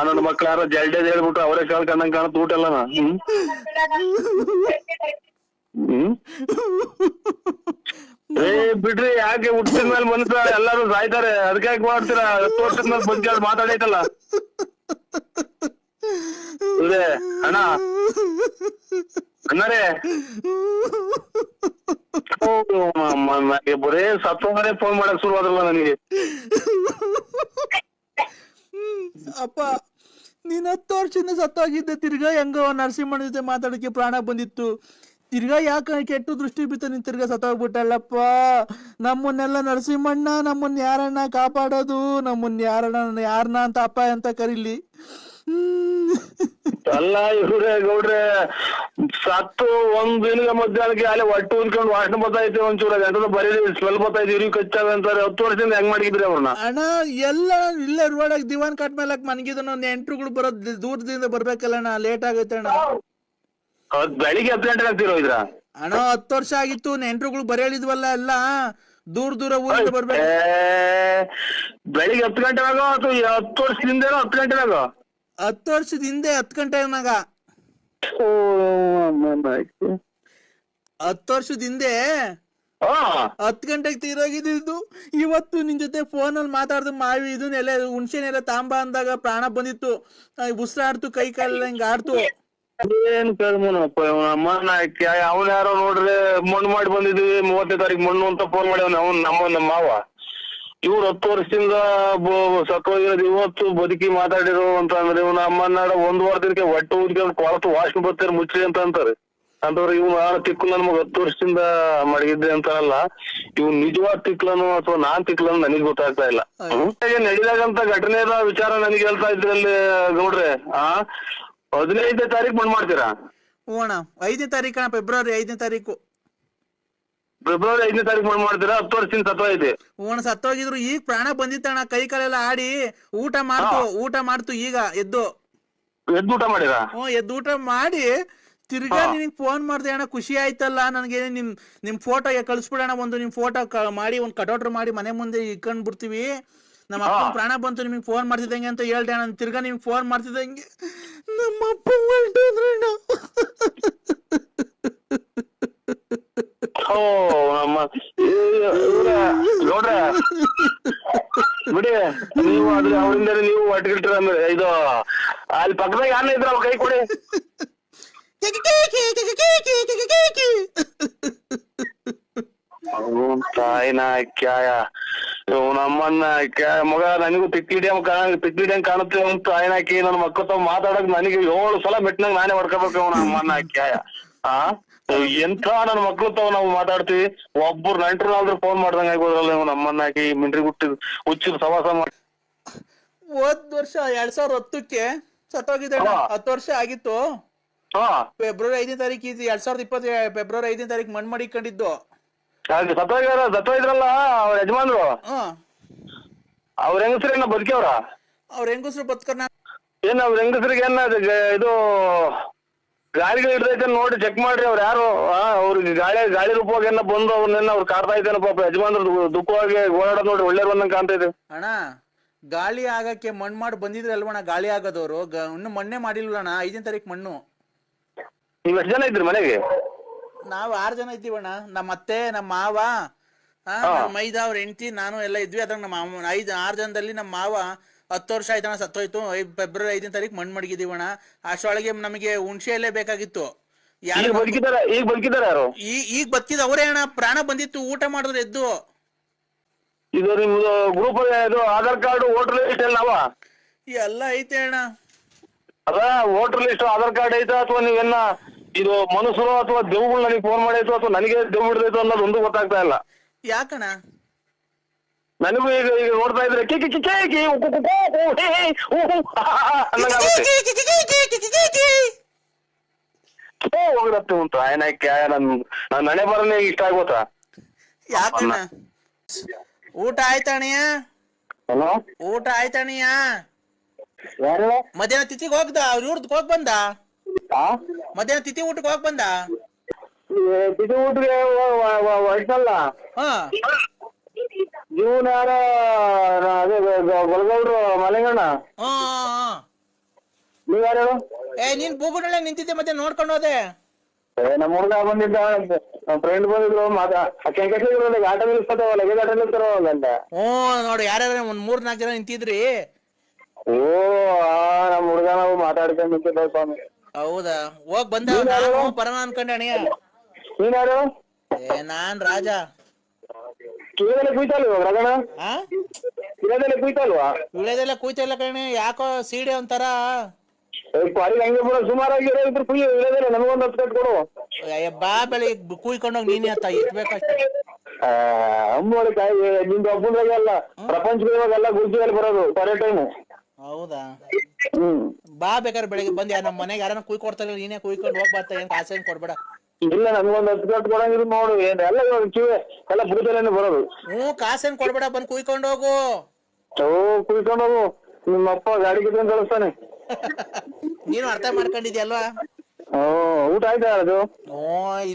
ನನ್ನ ಮಕ್ಳು ಯಾರೋ ಜಲ್ಡೇದ್ ಹೇಳ್ಬಿಟ್ಟು ಅವರೇ ಕಾಣ್ಕಂಡಂಗ್ ಕಾಣತ್ ಊಟ ಅಲ್ಲ. ಬಿಡ್ರಿ, ಯಾಕೆ ಹುಟ್ಟಿದ ಮೇಲೆ ಮನುಷ್ಯ ಎಲ್ಲಾರು ಸಾಯ್ತಾರೆ, ಅದಕ್ಕೆ ಯಾಕೆ ಮಾಡ್ತೀರಾ? 10 ವರ್ಷದ ಮೇಲೆ ಬಂದ್ ಮಾತಾಡೈತಲ್ಲ ಅಣ್ಣರೇ. ಬರೇ ಸತ್ತೋದ್ರೆ ಫೋನ್ ಮಾಡಕ್ ಶುರು ಆದ್ರಲ್ಲ ನನಗೆ. ಅಪ್ಪ, ನೀನ್ 10 ವರ್ಷದಿಂದ ಸತ್ತೋಗಿದ್ದೆ. ತಿರ್ಗಾ ಹೆಂಗೋ ನರಸಿಂಹಣ್ಣ ಜೊತೆ ಮಾತಾಡಕ್ಕೆ ಪ್ರಾಣ ಬಂದಿತ್ತು. ತಿರ್ಗಾ ಯಾಕೆ ಕೆಟ್ಟು ದೃಷ್ಟಿ ಬಿತ್ತು, ನೀನ್ ತಿರ್ಗಾ ಸತ್ತೋಗ್ಬಿಟ್ಟಲ್ಲಪ್ಪ. ನಮ್ಮನ್ನೆಲ್ಲ ನರಸಿಂಹಣ್ಣ, ನಮ್ಮನ್ನ ಯಾರಣ್ಣ ಕಾಪಾಡೋದು? ನಮ್ಮನ್ನ ಯಾರನ್ನ ಅಂತ ಅಪ್ಪ ಅಂತ ಕರೀಲಿ. ಅಲ್ಲ ಇವ್ರೆ ಗೌಡ್ರೆ, ಸತ್ತು ಒಂದ್ ದಿನದ ಮಧ್ಯಾಹ್ನಕ್ಕೆ ಅಲ್ಲಿ ಹೊಟ್ಟೆ ಉದ್ಕೊಂಡು ವಾಸನೆ ಬರ್ತೈತೆ. ಒಂಚೂರ ಎಂತ ಬರೀ ಸ್ಮೆಲ್ ಬರ್ತೈತೆ, ಇವ್ರಿಗೆ ಕಚ್ಚಾಗ ಅಂತಾರೆ. 10 ವರ್ಷದಿಂದ ಹೆಂಗ್ ಮಾಡಿದ್ರಿ ಅವ್ರನ್ನ? ಅಣ್ಣ, ಎಲ್ಲ ಇಲ್ಲೇ ರೋಡಾಗ ದಿವಾನ್ ಕಾಟ್ ಮೇಲೆ ಮನ್ಗಿದ ನೆಂಟ್ರುಗಳು ಬರೋದ್ ದೂರದಿಂದ ಬರ್ಬೇಕಲ್ಲಣ್ಣ, ಲೇಟ್ ಆಗೈತೆ ಅಣ್ಣ. ಬೆಳಿಗ್ಗೆ 10 ಗಂಟೆಗೆ ಆಗ್ತಿರೋ ಇದ್ರ ಅಣ್ಣ? 10 ವರ್ಷ ಆಗಿತ್ತು, ನೆಂಟ್ರುಗಳು ಬರೆಯಲಿದ್ವಲ್ಲ ಎಲ್ಲ ದೂರ ಊರಿಂದ ಬರ್ಬೇಕು. ಬೆಳಿಗ್ಗೆ 10 ಗಂಟೆನಾಗ ಅಥವಾ 10 ವರ್ಷದಿಂದ 10 ಗಂಟೆನಾಗ? 10 ವರ್ಷದ ಹಿಂದೆ 10 ಗಂಟೆನಾಗ. 10 ವರ್ಷದ ಹಿಂದೆ 10 ಗಂಟೆಗೆ ತೀರೋಗಿದ್ದು. ಇವತ್ತು ನಿನ್ ಜೊತೆ ಫೋನಲ್ಲಿ ಮಾತಾಡ್ದು ಮಾವಿ ಇದನ್ನೆಲ್ಲ ಹುಣ್ಸೆನೆಲ್ಲ ತಾಂಬ ಅಂದಾಗ ಪ್ರಾಣ ಬಂದಿತ್ತು. ಉಸಿರಾಡ್ತು, ಕೈ ಕಾಲ ಹಿಂಗ ಆಡ್ತು. ಏನ್ ಕೇಳ್ಮನಪ್ಪ ಅಮ್ಮನ. ಅವನ ಯಾರೋ ನೋಡ್ರಿ ಮಣ್ಣು ಮಾಡಿ ಬಂದಿದ್ವಿ, 30ನೇ ತಾರೀಕು ಮಣ್ಣು ಅಂತ ಫೋನ್ ಮಾಡ್ಯಾವ. ನಮ್ಮ ಮಾವ ಇವ್ರು 10 ವರ್ಷದಿಂದ ಸತ್ತೋಗಿರೋದು, ಇವತ್ತು ಬದುಕಿ ಮಾತಾಡಿರೋ ಅಂತ ಅಂದ್ರೆ ಇವ್ನ ಅಮ್ಮನಾಡ 1 ವಾರ ದಿನಕ್ಕೆ ಹೊಟ್ಟೆ ಊದ್ಕೊಂಡು ಕೊಳತು ವಾಸನೆ ಬರ್ತಾರೆ ಮುಚ್ಚ್ರಿ ಅಂತ ಅಂತಾರೆ. ಅಂತವ್ರು ಇವ್ ತಿಕ್ಲು ನಮ್ಗೆ 10 ವರ್ಷದಿಂದ ಮಡಗಿದ್ದೆ ಅಂತಾರಲ್ಲ, ಇವ್ ನಿಜವಾದ ತಿಕ್ಲನು ಅಥವಾ ನಾನ್ ತಿಕ್ಲನು ನನಗ್ ಗೊತ್ತಾಗ್ತಾ ಇಲ್ಲ. ನಡೀಲಾಗಂತ ಘಟನೆದ ವಿಚಾರ ನನಗೆ ಹೇಳ್ತಾ ಇದ್ರಲ್ಲಿ ಗೌಡ್ರೆ. 15ನೇ ತಾರೀಕು ಮಣ್ಣು ಮಾಡ್ತೀರಾ? ಹ್ಞೂ ಅಣ್ಣ, 5ನೇ ತಾರೀಕು ಅಣ್ಣ, ಫೆಬ್ರವರಿ 5ನೇ ತಾರೀಕು. ಫೆಬ್ರವರಿ 5ನೇ ತಾರೀಕು ಮಣ್ಣು ಮಾಡ್ತೀರಾ? 10 ವರ್ಷದಿಂದ ಸತ್ತೋಯ್ತು. ಹ್ಞೂ ಸತ್ತೋಗಿದ್ರು. ಈಗ ಪ್ರಾಣ ಬಂದಿತ್ತಣ್ಣ, ಕೈ ಕಾಲೆಲ್ಲ ಆಡಿ ಊಟ ಮಾಡ್ತು ಈಗ ಎದ್ದು ಊಟ ಮಾಡಿರಾ? ಹ್ಞೂ ಎದ್ದು ಊಟ ಮಾಡಿ ತಿರ್ಗಾ ನಿನಗ್ ಫೋನ್ ಮಾಡ್ದೆ ಅಣ್ಣ. ಖುಷಿ ಆಯ್ತಲ್ಲ ನನಗೆ. ನಿಮ್ ಫೋಟೋ ಕಳಿಸ್ಬಿಡೋಣ, ಒಂದು ನಿಮ್ ಫೋಟೋ ಮಾಡಿ ಒಂದು ಕಟೌಟ್ರ್ ಮಾಡಿ ಮನೆ ಮುಂದೆ ಇಟ್ಕೊಂಡ್ ಬಿಡ್ತೀವಿ. ನಮ್ಮ ಅಪ್ಪನ ಪ್ರಾಣ ಬಂತು, ನಿಮಗೆ ಫೋನ್ ಮಾಡ್ತಿದ್ದಂಗೆ ಅಂತ ಹೇಳ್ದೆ ಅಣ್ಣ. ತಿರ್ಗಾ ನಿಮ್ಗೆ ಫೋನ್ ಮಾಡ್ತಿದ್ದಂಗೆ ನಮ್ಮ ಅಪ್ಪ ಹೊರಟೋದ್ರಣ್ಣ. ನೋಡ್ರೆ ಬಿಡಿ, ನೀವು ಅದ್ರ ಅವರಿಂದ ನೀವು ಒಟ್ಟಿಗಿಟ್ರ ಅಂದ್ರೆ ಇದು ಅಲ್ಲಿ ಪಕ್ಕದಾಗ ಯಾರನ್ನ ಇದ್ರ ಕೈ ಕೊಡಿ. ತಾಯಿನ ಕ್ಯಾಯ ನಮ್ಮನ್ನ ಮಗ ನನಗೂ ತಿಕ್ಲಿಡಿಯಂಗ್ ಕಾಣುತ್ತೆ ಅಂತ ತಾಯಿನ ಹಾಕಿ ನನ್ನ ಮಕ್ಕಳ ತಾವ್ ಮಾತಾಡಕ್ ನನಗೆ 7 ಸಲ ಮೆಟ್ನಂಗ್ ನಾನೇ ಹೊಡ್ಕೋಬೇಕು ನಮ್ಮನ್ನ ಕ್ಯಾಯ. ಎಂಥ ನನ್ನ ಮಕ್ಳು ತಾವ್ ನಾವು ಮಾತಾಡ್ತೀವಿ, ಒಬ್ಬರು ನೆಂಟ್ರಲ್ಲಾದ್ರೂ ಫೋನ್ ಮಾಡ್ದಂಗ ಆಗೋದ್ರಲ್ಲ ನೀವು ನಮ್ಮನ್ನ ಹಾಕಿ ಮಿಂಟ್ರಿ ಹುಚ್ಚಿದ ಸವಾಸ ಮಾಡಿ. ಹೋದ್ ವರ್ಷ 2010ಕ್ಕೆ ಸತ್ತೋಗಿದ್ದ, 10 ವರ್ಷ ಆಗಿತ್ತು. ಫೆಬ್ರವರಿ 5ನೇ ತಾರೀಕು 2020 ಫೆಬ್ರವರಿ 5ನೇ ತಾರೀಕು ಮಣ್ಣು ಮಾಡಿಕೊಂಡಿದ್ದು. ಸತ್ತೋಗಿದ್ರಲ್ಲ ಅವ್ರ ಯಜಮಾನ್ರು, ಅವ್ರ ಹೆಂಗಸ್ರೇನ ಬದುಕ್ಯವ್ರ? ಅವ್ರ ಹೆಂಗಸ್ರು ಬದುಕರ್ನ ಏನ್ ಅವ್ರ ಹೆಂಗಸ್ರಿಗೆ ಏನ ಇದು ಗಾಳಿಗಳು ಹಿಡ್ದೈತೆ ನೋಡಿ ಚೆಕ್ ಮಾಡ್ರಿ. ಅವ್ರು ಯಾರು ಅವ್ರಿಗೆ ಗಾಳಿ ರೂಪವಾಗಿ ಏನ ಬಂದು ಅವ್ರನ್ನೆಲ್ಲ ಅವ್ರು ಕಾಡ್ತಾ ಇದ್ದೇನೆ ಪಾಪ. ಯಜಮಾನ್ರು ದುಃಖವಾಗಿ ಓಡಾಡೋದ್ ನೋಡ್ರಿ, ಒಳ್ಳೆ ಬಂದಂಗ ಕಾಣ್ತಾ ಇದೆ ಅಣ್ಣ. ಗಾಳಿ ಆಗಕ್ಕೆ ಮಣ್ಣು ಮಾಡಿ ಬಂದಿದ್ರೆ ಅಲ್ವಣ್ಣ ಗಾಳಿ ಆಗೋದವ್ರು. ಇನ್ನು ಮಣ್ಣೆ ಮಾಡಿಲ್ವಣ್ಣ 5ನೇ ತಾರೀಕು ಮಣ್ಣು. ನೀವ್ ಎಷ್ಟು ಜನ ಇದ್ರಿ ಮನೆಗೆ? ನಾವು 6 ಜನ ಇದ್ದೀವಣ್ಣ. ನಮ್ಮ ಅತ್ತೆ, ನಮ್ಮ ಮಾವ, ನಮ್ಮ ಮೈದ, ಅವ್ರ ಹೆಂಡತಿ, ನಾನು ಎಲ್ಲ ಇದ್ವಿ. ಅದ್ರಾಗ ನಮ್ಮ 6 ಜನದಲ್ಲಿ ನಮ್ಮ ಮಾವ 10 ವರ್ಷ ಆಯ್ತಣ್ಣ ಸತ್ತೋಯ್ತು. ಫೆಬ್ರವರಿ 5ನೇ ತಾರೀಕು ಮಣ್ಣು ಮಡಗಿದೀವಣ್ಣ. ಅಷ್ಟೊಳಗೆ ನಮಗೆ ಹುಣಸೆ ಎಲೆ ಬೇಕಾಗಿತ್ತು. ಈಗ ಬದುಕಿದಾರ ಯಾರು? ಈಗ ಬದುಕಿದ ಅವರೇ ಅಣ್ಣ. ಪ್ರಾಣ ಬಂದಿತ್ತು, ಊಟ ಮಾಡಿದ್ರು ಎದ್ದು. ಇದು ನಿಮ್ದು ಗ್ರೂಪ್ ಇದು ಆಧಾರ್ ಕಾರ್ಡ್ ವೋಟರ್ ಲಿಸ್ಟ್ ಎಲ್ಲ ಎಲ್ಲ ಐತೆ ಅಣ್ಣ. ಅದ ವೋಟರ್ ಲಿಸ್ಟ್ ಆಧಾರ್ ಕಾರ್ಡ್ ಐತಾ ಅಥವಾ ನೀವೆಲ್ಲ ಇದು ಮನುಷ್ಯರು ಅಥವಾ ದೇವ್ಗಳು ನನಗೆ ಫೋನ್ ಮಾಡೈತು ಅಥವಾ ನನಗೆ ದೇವ್ ಬಿಡ್ದೈತು ಅನ್ನೋದು ಒಂದು ಗೊತ್ತಾಗ್ತಾ ಇಲ್ಲ. ಯಾಕಣ್ಣ? ನನಗೂ ಈಗ ನೋಡ್ತಾ ಇದ್ರೆ ಹೋಗಿರತ್ತೆ ಉಂಟು ಆಯ್ನಕ್ಕೆ ನನ್ ನನೆ ಬರನೇ ಇಷ್ಟ ಆಗೋತಾ. ಯಾಕಣ್ಣ? ಊಟ ಆಯ್ತಣ್ಣ? ಊಟ ಆಯ್ತಣ್ಣ? ಮಧ್ಯಾಹ್ನ ತಿಥಿಗೆ ಹೋಗ್ದ? ಅವ್ರ ಇವ್ರದ್ ಹೋಗ್ ಬಂದ? ಮಧ್ಯಾಹ್ನ ತಿಥಿ ಊಟಕ್ಕೆ ಹೋಗ್ ಬಂದ? ತಿಥಿ ಊಟಕ್ಕೆ ಹೊಯ್ತಲ್ಲ. ಇವನ್ ಯಾರ ಅದೇ ಗೊಲಗೌಡ್ರು ಮಲೆಗಣ್ಣ. ನೀವ್ ಯಾರು? ನೀನ್ ಬೂಗುನಲ್ಲೇ ನಿಂತಿದ್ದೆ, ಮತ್ತೆ ನೋಡ್ಕೊಂಡು ಹೋದೆ. ನಮ್ಮ ಹುಡುಗ ಬಂದಿದ್ದ, ನಮ್ಮ ಫ್ರೆಂಡ್ ಬಂದಿದ್ರು. ಆಟ ನಿಲ್ಸ್ತಾವ, ಲಗೇಜ್ ಆಟ ನಿಲ್ತಾರಲ್ಲ. ನೋಡಿ ಯಾರ್ಯಾರ ಒಂದ್ 3-4 ಜನ ನಿಂತಿದ್ರಿ. ನಮ್ಮ ಹುಡುಗ ನಾವು ಮಾತಾಡ್ಕೊಂಡು ನಿಂತಿದ್ದ ಸ್ವಾಮಿ. ಹೌದಾ? ಹೋಗ್ ಬಂದ ಬರೋಣ ಅನ್ಕೊಂಡೆ ಅಣ್ಣ. ನೀನ್ ಯಾರು? ನಾನ್ ರಾಜ. ಕಿವಿದೆಲ್ಲ ಕುಯ್ತಲ್ವ ರಗಣ? ಕಿವಿದೆಲ್ಲ ಕುಯ್ತಲ್ವಾ? ವಿಳೆದೆಲ್ಲ ಕುಯ್ತಾ ಇಲ್ಲ ಕಣೆ, ಯಾಕೋ ಸೀಡೆ ಒಂಥರ. ಪಾರಿಗೆ ಹಂಗೆ ಬಿಡೋ, ಸುಮಾರಾಗಿ ಇದ್ರು ಕುಯ್ಯ ಇಳೆದೆಲ್ಲ ನಮಗೊಂದು 10 ಕಟ್ ಕೊಡು. ಬಾ ಬೆಳೆ ಕುಯ್ಕೊಂಡೋಗಿ ನೀನೇ ಅಂತ ಇಟ್ಬೇಕಷ್ಟೇ. ಅಮ್ಮೋಳಿ ಕಾಯಿ ನಿಂದು ಒಬ್ಬಂದ್ರಾಗೆ ಅಲ್ಲ, ಪ್ರಪಂಚದ ಇವಾಗೆಲ್ಲ ಗುರ್ಜಿಯಲ್ಲಿ ಬರೋದು ಕೊನೆ ಟೈಮು. ಹೌದಾ? ಬಾ ಬೇಕಾದ್ರೆ ಬೆಳಿಗ್ಗೆ ಬಂದ್ ನಮ್ಮ ಮನೆಗೆ ಯಾರನ್ನ ಕುಯ್ಕೊಡ್ತಾರೆ, ನೀನೇ ಕುಯ್ಕೊಂಡು ಹೋಗ್ಬಾರ್ತ. ಏನ್ ಕಾಸೇನ್ ಕೊಡ್ಬೇಡ. ಇಲ್ಲ ನನ್ಗೊಂದು 10 ಕಟ್ ಕೊಡಂಗಿದ್ರು ನೋಡು. ಏನ್ ಎಲ್ಲ ಕಿವಿ ಎಲ್ಲ ಬುಡದಲ್ಲೇನೆ ಬರೋದು. ಕಾಸೇನ್ ಕೊಡ್ಬೇಡ, ಬಂದ್ ಕುಯ್ಕೊಂಡು ಹೋಗು. ಕುಯ್ಕೊಂಡು ಹೋಗು. ನಿಮ್ಮಪ್ಪ ಗಾಡಿ ಕಿತ್ಕೊಂಡು ಕಳಿಸ್ತಾನೆ. ನೀನು ಅರ್ಥ ಮಾಡ್ಕೊಂಡಿದ್ಯಲ್ವಾ? ಊಟ ಆಯ್ತಾ ಅದು?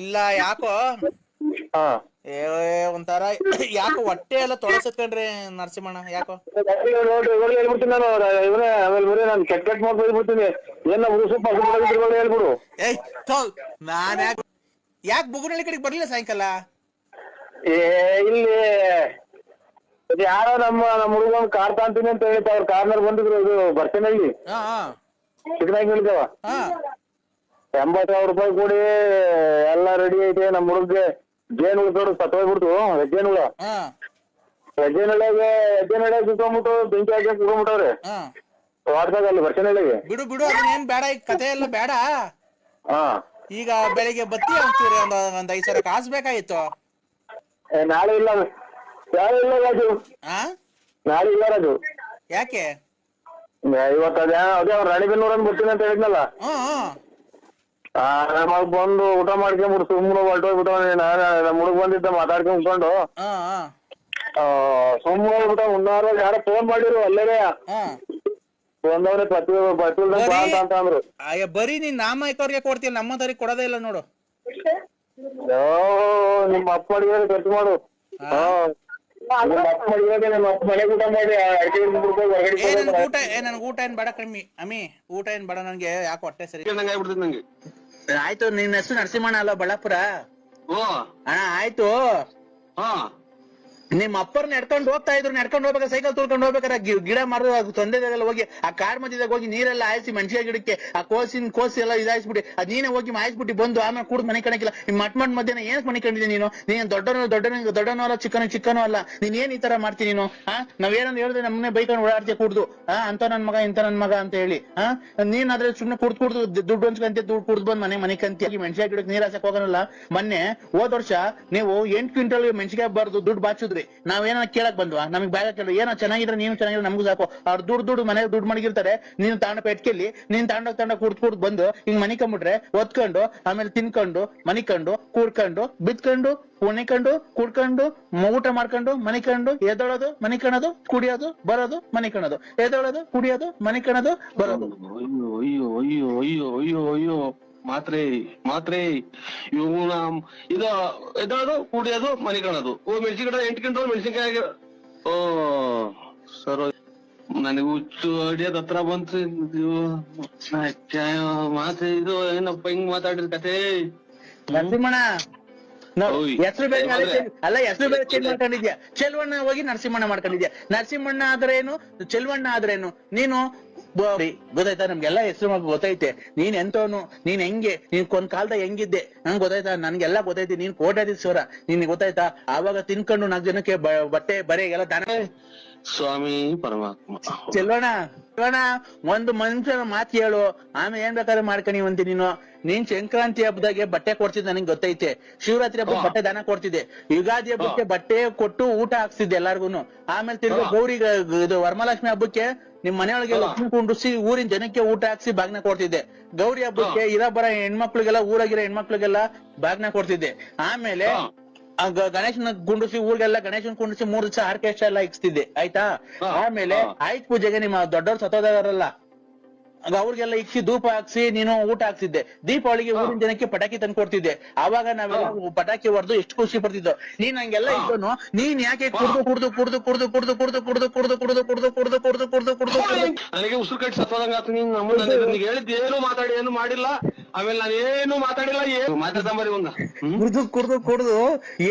ಇಲ್ಲ, ಯಾಕೋ ಒಂಥರ ಯಾಕೋ ಹೊಟ್ಟೆ ಎಲ್ಲ ತೊಳಸತ್ಕೊಂಡ್ರಿ ನರಸಿಂಹಣ್ಣ. ಯಾಕೋ ಹೇಳ್ಬಿಡ್ತೀನಿ ನಾನು. ಇವನೇ ಆಮೇಲೆ ಬರೀ ನಾನು ಕೆಟ್ಟ ಮಾಡ್ಬಿಡ್ತೀನಿ. ಏನ ಹೇಳ್ಬಿಡು. ನಾನ್ ಯಾಕೆ ಬುಗುನಳ್ಳಿ ಕಡೆಗೆ ಬರ್ಲಿಲ್ಲ ಸಾಯಂಕಾಲ? ಇಲ್ಲಿ ಯಾರೋ ನಮ್ಮ ಹುಡುಗನ್ ಕಾರ್ ತಾಂತೀನಿ ಅಂತ ಹೇಳಿತ್ತು. ಅವ್ರ ಕಾರ್ನರ್ ಬಂದಿದ್ರು. ಇದು ಬರ್ತೀನಲ್ಲಿ ಚಿಕ್ಕನಾಗಿ ಹೇಳಿದವ. 80,000 ರೂಪಾಯಿ ಕೊಡಿ, ಎಲ್ಲ ರೆಡಿ ಐತೆ. ನಮ್ಮ ಹುಡುಗ್ಗೆ ಜೇನುಳ ನೋಡು ಸತ್ತೋಗ್ಬಿಡ್ತು. ಹೆಜ್ಜೆನುಳ ಸುತ್ತೋಗ್ಬಿಟ್ಟು ಬೆಂಕಿ ಹಾಕಿ ಕುತ್ಕೊಂಡ್ಬಿಟ್ಟವ್ರೆ ವಾಟ್ಸಾಪ್ ಅಲ್ಲಿ ಬರ್ತೀನಳ್ಳಿಗೆ. ಬಿಡು ಅದನ್ನೇನ್ ಬೇಡ, ಈ ಕತೆ ಎಲ್ಲ ಬೇಡ. ಈಗ ಬೆಳಿಗ್ಗೆ ಬತ್ತಿ ಒಂಚೂರು ಒಂದ್ 5,000 ಕಾಸು ಬೇಕಾಗಿತ್ತು. ನಾಳೆ ಇಲ್ಲ, ನಾಳೆ ಇಲ್ಲ ರಾಜು, ಆ ನಾಳೆ ಇಲ್ಲ ರಾಜು. ಯಾಕೆ? ಇವತ್ತು ಅದೇ ಅವ್ರು ರಾಣಿಬೆನ್ನೂರನ್ನು ಬರ್ತೀನಿ ಅಂತ ಹೇಳಿದ್ನಲ್ಲ, ನಮಗ್ ಬಂದು ಊಟ ಮಾಡ್ಕೊಂಡ್ಬಿಟ್ಟು ಸುಮ್ಮನೆ ಹೊರಟೋಗ್ಬಿಟ್ಟು ನಮ್ಮ ಹುಡುಗ ಬಂದಿದ್ದ ಮಾತಾಡ್ಕೊಂಡ್ ಕುತ್ಕೊಂಡು ಸುಮ್ಮನೆ ಹೋಗ್ಬಿಟ್ಟು ಉಣ್ಣಾರು ಯಾರೋ ಫೋನ್ ಮಾಡಿರು ಅಲ್ಲೇ ಬಂದವ್ರೆ ಅಂತ ಅಂದ್ರು. ಬರೀ ನೀನ್ ನಾಮೈಕವ್ರಿಗೆ ಕೊಡ್ತೀಯ, ನಮ್ಮಂತವ್ರಿಗೆ ಕೊಡೋದೇ ಇಲ್ಲ ನೋಡು. ನಿಮ್ಮ ಅಪ್ಪ ಅಡಿಗೆ ಖರ್ಚು ಮಾಡು. ನನ್ಗೆ ಊಟ ಏನ್ ಬೇಡ ಕಮ್ಮಿ ಅಮ್ಮಿ, ಊಟ ಏನ್ ಬೇಡ ನನ್ಗೆ, ಯಾಕೆ ಹೊಟ್ಟೆ ಸರಿ ನಂಗೆ. ಆಯ್ತು, ನಿನ್ನ ಹೆಸರು ನರಸಿಂಹಣ್ಣ ಅಲ್ಲ ಬಳ್ಳಾಪುರ? ಅಣ್ಣ ಆಯ್ತು, ನಿಮ್ ಅಪ್ಪರ್ ನಡ್ಕೊಂಡು ಹೋಗ್ತಾ ಇದ್ರು, ನಡ್ಕೊಂಡು ಹೋಗ್ಬೇಕಾದ್ರೆ ಸೈಕಲ್ ತುಳ್ಕೊಂಡು ಹೋಗ್ಬೇಕಾರೆ ಗಿಡ ಮರದ ತೊಂದರೆಲ್ಲ ಹೋಗಿ ಆ ಕಾಡ್ ಮಧ್ಯದಾಗ ಹೋಗಿ ನೀರೆಲ್ಲ ಆಯಿಸಿ ಮೆಣಸಿನ ಗಿಡಕ್ಕೆ ಆ ಕೋಸಿ ಎಲ್ಲ ಇದಾಯಿಸ್ಬಿಟ್ಟು ಅದ್ ನೀನೇ ಹೋಗಿ ಮಾಯಿಸ್ಬಿಟ್ಟು ಬಂದು ಆಮೇಲೆ ಕೂಡ ಮನೆ ಕಣಕಿಲ್ಲ. ನಿಮ್ ಮಟ್ ಮಧ್ಯಾಹ್ನ ಏನಕ್ಕೆ ಮನೆ ಕಂಡಿದ್ದೆ ನೀನ್ ದೊಡ್ಡನೂ ಅಲ್ಲ ಚಿಕ್ಕನೂ ಅಲ್ಲ, ನೀನ್ ಏನ್ ಈ ತರ ಮಾಡ್ತೀನಿ ನೀನು? ನಾವೇನಂದ್ ಹೇಳಿದ್ರೆ ನಮ್ಮನೆ ಬೈಕೊಂಡು ಓಡಾಡ್ತೀಯ ಕುಡ್ದು, ಅಂತ ನನ್ ಮಗ ಇಂತ ನನ್ ಮಗ ಅಂತ ಹೇಳಿ. ನೀನ್ ಅದ್ರ ಸುಮ್ನೆ ಕುಡ್ದು ದುಡ್ಡು ಹಂಚ್ಕಂತ ದುಡ್ಡು ಕುಡ್ದು ಬಂದ್ ಮನೆ ಕಂತಿ ಮೆಣಸಿನ ಗಿಡಕ್ಕೆ ನೀರ್ ಹಾಸಕ್ ಹೋಗೋನಲ್ಲ. ಮೊನ್ನೆ ಹೋದ್ ವರ್ಷ ನೀವು 8 ಕ್ವಿಂಟಲ್ ಮೆಣಸಿಗೆ ಬಾರ್ದು ದುಡ್ಡು ಬಾಚಿದ್ರಿ, ನಾವೇನ ಕೇಳಕ್ ಬಂದ್ವಾ? ನಮಗ್ ಬ್ಯಾಗ ಕೇಳ ಏನೋ ಚೆನ್ನಾಗಿದ್ರೆ ನೀನು ಚೆನ್ನಾಗಿದ್ರೆ ನಮ್ಗೂ ಸಾಕು. ಅವ್ರು ದುಡ್ಡು ಮನೆಗೆ ದುಡ್ಡು ಮಡಗಿರ್ತಾರೆ, ನೀನು ತಾಂಡ ಪೆಟ್ಕೆಲ್ಲಿ ನೀನ್ ತಾಂಡ ಕುಡ್ದು ಬಂದು ಹಿಂಗ್ ಮನಿಕೊಂಡ್ಬಿಟ್ರೆ ಒತ್ಕೊಂಡು ಆಮೇಲೆ ತಿನ್ಕೊಂಡು ಮನಿಕೊಂಡು ಕೂಡ್ಕೊಂಡು ಬಿತ್ಕೊಂಡು ಕುಣಿಕೊಂಡು ಕುಡ್ಕೊಂಡು ಊಟ ಮಾಡ್ಕೊಂಡು ಮನಿಕೊಂಡು ಎದೊಳೋದು ಮನಿಕಣದು ಕುಡಿಯೋದು ಬರೋದು ಮನಿಕಣದು ಎದೊಳೋದು ಕುಡಿಯೋದು ಮನಿಕಣದು ಬರೋದು. ಅಯ್ಯೋ ಅಯ್ಯೋ ಅಯ್ಯೋ ಅಯ್ಯೋ ಅಯ್ಯೋ ಮಾತ್ರೆ ಇವು ಇದು ಎದೋದು ಕುಡಿಯೋದು ಮನೆ ಕಾಣೋದು. ಮೆಣಸಿನ ಗಿಡ 8 ಕ್ವಿಂಟಲ್ ಮೆಣಸಿನ್ಕಾಯಿ. ಓ ಸರ್, ನನಗೆ ಹುಚ್ಚು ಅಡಿಯೋದ್ ಹತ್ರ ಬಂತು. ಮಾತ್ರೆ ಇದು ಏನಪ್ಪ ಹಿಂಗ್ ಮಾತಾಡಿದ ಕತೆ. ನರಸಿಂಹಣ್ಣ ಹೆಸರು ಬೇರೆ ಅಲ್ಲ, ಹೆಸರು ಬೇರೆ ಚೇಂಜ್ ಮಾಡ್ಕೊಂಡಿದ್ಯಾ. ಚೆಲ್ವಣ್ಣ ಹೋಗಿ ನರಸಿಂಹಣ್ಣ ಮಾಡ್ಕೊಂಡಿದ್ಯಾ. ನರಸಿಂಹಣ್ಣ ಆದ್ರೇನು, ಚೆಲ್ವಣ್ಣ ಆದ್ರೇನು? ನೀನು ಗೊತ್ತಾಯ್ತಾ? ನಮ್ಗೆಲ್ಲಾ ಹೆಸರು ಗೊತ್ತೈತೆ. ನೀನ್ ಎಂತವನು, ನೀನ್ ಹೆಂಗೆ, ನೀನ್ ಒಂದ್ ಕಾಲದಾಗ ಹೆಂಗಿದ್ದೆ ನಂಗೆ ಗೊತ್ತಾಯ್ತಾ? ನನ್ಗೆಲ್ಲಾ ಗೊತ್ತೈತಿ. ನೀನ್ ಕೋಟ್ಯಾಧೀಶ್ವರ, ನಿನ್ ಗೊತ್ತಾಯ್ತಾ? ಆವಾಗ ತಿನ್ಕೊಂಡು 4 ಜನಕ್ಕೆ ಬಟ್ಟೆ ಬರೆಗೆಲ್ಲ ದಾನ. ಸ್ವಾಮಿ ಪರಮಾತ್ಮ. ಚೆಲ್ವಣ್ಣ ಒಂದು ಮನುಷ್ಯನ ಮಾತು ಹೇಳು, ಆಮೇಲೆ ಏನ್ ಬೇಕಾದ್ರೆ ಮಾಡ್ಕಣಿವಂತಿ ನೀನು. ನೀನ್ ಸಂಕ್ರಾಂತಿ ಹಬ್ಬದಾಗೆ ಬಟ್ಟೆ ಕೊಡ್ತಿದ್ದೆ ನನಗೆ ಗೊತ್ತೈತೆ. ಶಿವರಾತ್ರಿ ಹಬ್ಬ ಬಟ್ಟೆ ದಾನ ಕೊಡ್ತಿದ್ದೆ. ಯುಗಾದಿ ಹಬ್ಬಕ್ಕೆ ಬಟ್ಟೆ ಕೊಟ್ಟು ಊಟ ಹಾಕ್ಸಿದ್ದೆ ಎಲ್ಲಾರ್ಗುನು. ಆಮೇಲೆ ತಿರ್ಗಿ ಗೌರಿಗೆ ಇದು ವರಮಹಾಲಕ್ಷ್ಮಿ ಹಬ್ಬಕ್ಕೆ ನಿಮ್ ಮನೆಯೊಳಗೆ ಲಕ್ಷ್ಮಿ ಕುಂಡ್ರಿಸಿ ಊರಿನ ಜನಕ್ಕೆ ಊಟ ಹಾಕ್ಸಿ ಬಾಗ್ನ ಕೊಡ್ತಿದ್ದೆ. ಗೌರಿ ಹಬ್ಬಕ್ಕೆ ಬರ ಹೆಣ್ಮಕ್ಳಿಗೆಲ್ಲ ಊರಾಗಿರೋ ಹೆಣ್ಮಕ್ಳಿಗೆಲ್ಲ ಬಾಗ್ನ ಕೊಡ್ತಿದ್ದೆ. ಆಮೇಲೆ ಗಣೇಶನ ಕುಂಡ್ರಿಸಿ ಊರಿಗೆಲ್ಲ ಗಣೇಶನ್ ಕುಂಡ್ರಿಸಿ 3 ದಿವಸ ಆರ್ಕೆಸ್ಟ್ರಾ ಎಲ್ಲ ಇಕ್ಸ್ತಿದ್ದೆ, ಆಯ್ತಾ? ಆಮೇಲೆ ಆಯ್ತು ಪೂಜೆಗೆ ನಿಮ್ಮ ದೊಡ್ಡವ್ರು ಸತ್ತೋದಾರಲ್ಲ ಅವ್ರಿಗೆಲ್ಲ ಇಕ್ಕಿ ಧೂಪ ಹಾಕ್ಸಿ ನೀನು ಊಟ ಹಾಕ್ಸಿದ್ದೆ. ದೀಪಾವಳಿಗೆ ಊರಿನ ಜನಕ್ಕೆ ಪಟಾಕಿ ತಂದು ಕೊಡ್ತಿದ್ದೆ. ಅವಾಗ ನಾವೆಲ್ಲ ಪಟಾಕಿ ಹೊಡೆದು ಎಷ್ಟು ಖುಷಿ ಪಡ್ತಿದ್ದೋ. ನೀನ್ ಹಂಗೆಲ್ಲ ಇದ್ದನು, ನೀನ್ ಯಾಕೆ ಕುಡ್ದು ನನಗೆ ಉಸಿರು ಕಟ್ಟಿ ಸತ್ತೋದಂಗ ಆತು. ನೀನ್ ನನಗೆ ಹೇಳಿದ್ ಏನು ಮಾತಾಡಿ ಏನು ಮಾಡಿಲ್ಲ. ಆಮೇಲೆ ನಾನು ಏನು ಮಾತಾಡಿಲ್ಲ, ಏನು ಮಾತಾಡ್ತಾಂಬರಿ ಒಂದ ಕುಡ್ದು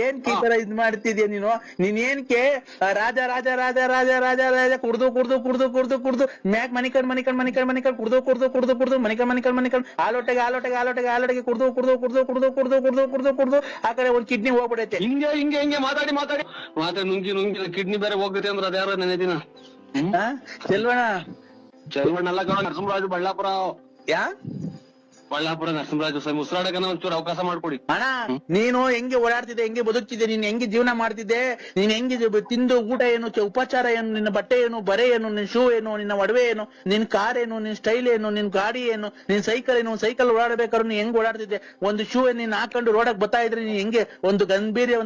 ಏನ್ ಈ ತರ ಇದ್ ಮಾಡ್ತಿದ್ಯಾ ನೀನು? ನೀನ್ ಏನ್ಕೆ ರಾಜ ರಾಜ ರಾಜ ರಾಜ ರಾಜ ರಾಜ ಕುಡ್ದು ಮ್ಯಾಕ್ ಮನಿಕಂಡ್ ಕುಡ್ದು ಮನಿಕಂಡ್ ಆಲೋಟೆಗೆ ಕುಡ್ದು ಆ ಕಡೆ ಒಂದ್ ಕಿಡ್ನಿ ಹೋಗ್ಬಿಡೈತೆ. ಹಿಂಗೆ ಮಾತಾಡಿ ನುಂಗಿ ಕಿಡ್ನಿ ಬೇರೆ ಹೋಗ್ತೈತೆ ಅಂದ್ರೆ ಅದ್ಯಾರ ನೆನೆ ದಿನ. ಚೆಲ್ವಣ್ಣ ಅಲ್ಲ ಕಣ, ನರಸಿಂಹರಾಜು ಬಳ್ಳಾಪುರ. ಬಳ್ಳಾಪುರ ನರಸಿಂಹರಾಜು ಉಸಿರಾಡಕನ ಒಂಚೂರು ಅವಕಾಶ ಮಾಡ್ಕೊಡಿ ಅಣ್ಣ. ನೀನು ಹೆಂಗೆ ಓಡಾಡ್ತಿದ್ದೆ, ಹೆಂಗೆ ಬದುಕ್ತಿದ್ದೆ, ನೀನ್ ಹೆಂಗೆ ಜೀವನ ಮಾಡ್ತಿದ್ದೆ, ನೀನ್ ಹೆಂಗೆ ತಿಂದು ಊಟ ಏನು, ಉಪಚಾರ ಏನು, ನಿನ್ನ ಬಟ್ಟೆ ಏನು, ಬರೆ ಏನು, ನಿನ್ ಶೂ ಏನು, ನಿನ್ನ ಒಡವೆ ಏನು, ನಿನ್ ಕಾರ್ ಏನು, ನಿನ್ ಸ್ಟೈಲ್ ಏನು, ನಿನ್ ಗಾಡಿ ಏನು, ನಿನ್ ಸೈಕಲ್ ಏನು. ಸೈಕಲ್ ಓಡಾಡ್ಬೇಕಾದ್ರೆ ನೀನ್ ಹೆಂಗ್ ಓಡಾಡ್ತಿದ್ದೆ? ಒಂದು ಶೂ ನೀನ್ ಹಾಕೊಂಡು ರೋಡಕ್ ಬರ್ತಾ ಇದ್ರೆ ನೀನ್ ಹೆಂಗೆ ಒಂದು ಗಾಂಭೀರ್ಯ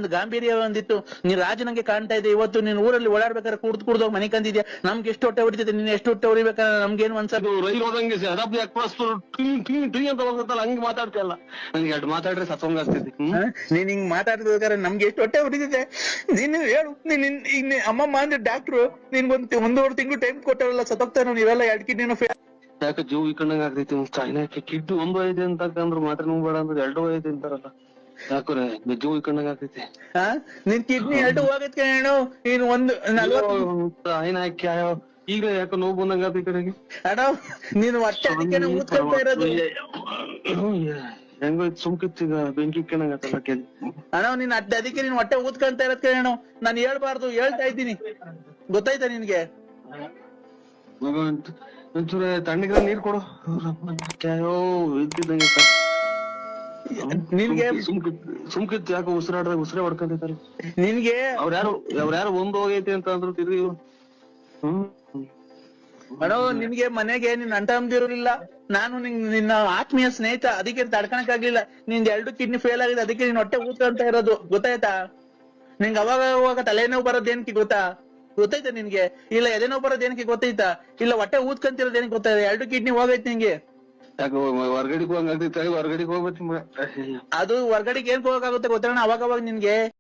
ಒಂದಿತ್ತು. ನೀನ್ ರಾಜನಂಗೆ ಕಾಣ್ತಾ ಇದೆ. ಇವತ್ತು ನೀನ್ ಊರಲ್ಲಿ ಓಡಾಡ್ಬೇಕಾದ್ರೆ ಕುಡ್ದು ಮನೆ ಕಂದಿದ್ಯಾ. ನಮ್ಗೆ ಎಷ್ಟು ಹೊಟ್ಟೆ ಹೊಡಿತಿದ್ದೆ, ನೀನ್ ಎಷ್ಟು ಹೊಟ್ಟೆ ಹೊಡಿಬೇಕಾದ್ರೆ ನಮ್ಗೇನು ಅನ್ಸದು? ರೈಲ್ ಹೋದಂಗೆ ಹಂಗೆ ಮಾತಾಡ್ತಿಯಲ್ಲ, ನನ್ಗೆ ಎರಡು ಮಾತಾಡ್ರೆ ಸತ್ವಂಗ ಆಗ್ತೈತಿ. ನೀನ್ ಹಿಂಗ್ ಮಾತಾಡ್ಬೇಕಾದ್ರೆ ನಮ್ಗೆ ಎಷ್ಟು ಹೊಟ್ಟೆ ಹೊಡಿತಿದ್ದೆ. ನೀನು ಹೇಳು, ನೀನ್ ಅಮ್ಮಮ್ಮ ಅಂದ್ರೆ ಡಾಕ್ಟ್ರು ನಿನ್ಗೊಂದು 1.5 ತಿಂಗಳು ಟೈಮ್ ಕೊಟ್ಟಾರಲ್ಲ, ಸತ್ತೋಗ್ತಾನ ನೀವೆಲ್ಲ 2 ಕಿಡ್ನಿನೂ ಯಾಕೆ ಜೀವ ಇಕ್ಕಂಡಂಗ ಆಗ್ತೈತಿ. ಚಾಯ್ನಾಕೆ ಕಿಡ್ನಿ 1 ಐತೆ ಅಂತಂದ್ರೆ ಮಾತ್ರ ಬೇಡ ಅಂದ್ರೆ 2 ಐತೆ ಅಂತಾರಲ್ಲ, ಯಾಕ್ರೆ ಜೀವ ಇಕ್ಕಂಡಂಗ ಆಗ್ತೈತಿ. ನಿನ್ ಕಿಡ್ನಿ 2 ಹೋಗೈತ್ ಕಣು. ನೀನ್ 1 ಆಯ್ನಾಕಿ ಈಗ ಯಾಕೆ ನೋವು ಬಂದಂಗ ಆತ ಈ ಕಡೆಗೆ. ಅಣ್ಣ ನೀನು ಹೊಟ್ಟೆ ಅದಕ್ಕೆ ಊದ್ಕೊಳ್ತಾ ಇರೋದು. ಹೆಂಗೋ ಸುಮ್ಕಿತ್ತು ಈಗ ಬೆಂಕಿ ಇಕ್ಕಣಂಗತ್ತಲ್ಲ. ಅಣ್ಣ ನೀನ್ ಅದಕ್ಕೆ ನೀನ್ ಹೊಟ್ಟೆ ಊದ್ಕೊಂತ ಇರೋದ್ ಕೇಳೋಣ. ನಾನು ಹೇಳ್ಬಾರ್ದು, ಹೇಳ್ತಾ ಇದ್ದೀನಿ, ಗೊತ್ತಾಯ್ತಾ ನಿನ್ಗೆ? ಒಂಚೂರು ತಣ್ಣಗಿರ ನೀರ್ ಕೊಡು. ಇದ್ದಿದ್ದಂಗೆ ನಿನ್ಗೆ ಸುಮ್ಕಿತ್ ಯಾಕೆ ಉಸಿರಾಡ್ದಾಗ ಉಸಿರೇ ಹೊಡ್ಕೊಂಡಿದ್ದಾರೆ ನಿನ್ಗೆ ಅವ್ರ್ಯಾರು ಒಂದ್ ಹೋಗೈತಿ ಅಂತ ಅಂದ್ರು ತಿರ್ಗಿ ಅಣ್ಣೋ ನಿನ್ಗೆ ಮನೆಗೆ ನಿನ್ ಅಂಟಂದಿರಲಿಲ್ಲ. ನಾನು ನಿನ್ನ ಆತ್ಮೀಯ ಸ್ನೇಹಿತ, ಅದಕ್ಕೆ ತಡ್ಕಣಕ್ ಆಗ್ಲಿಲ್ಲ. ನಿಂದ್ 2 ಕಿಡ್ನಿ ಫೇಲ್ ಆಗಿದೆ, ಅದಕ್ಕೆ ನೀನ್ ಹೊಟ್ಟೆ ಊದ್ಕೊಂತ ಇರೋದು ಗೊತ್ತಾಯ್ತಾ? ನಿಂಗೆ ಅವಾಗ ತಲೆನೋವು ಬರೋದೇನಕ್ಕೆ ಗೊತ್ತಾಯ್ತಾ ನಿನ್ಗೆ? ಇಲ್ಲ ಎದೆನೋವು ಬರೋದೇನಕ್ಕೆ ಗೊತ್ತಾಯ್ತಾ? ಇಲ್ಲ ಹೊಟ್ಟೆ ಊದ್ಕೊಂತಿರೋದೇನಕ್ಕೆ ಗೊತ್ತಾಯ್ತಾ? 2 ಕಿಡ್ನಿ ಹೋಗೈತಿ ನಿಂಗೆ. ಯಾಕೆ ಹೊರ್ಗಡೆಗೆ ಹೋಗಂಗಾಗ್ತೈತೆ, ಹೊರ್ಗಡೆಗೆ ಹೋಗ್ಬೇಕು. ಅದು ಹೊರ್ಗಡೆಗೆ ಏನ್ ಹೋಗಕ್ಕಾಗುತ್ತೆ ಗೊತ್ತಣ್ಣ? ಅವಾಗ ನಿನ್ಗೆ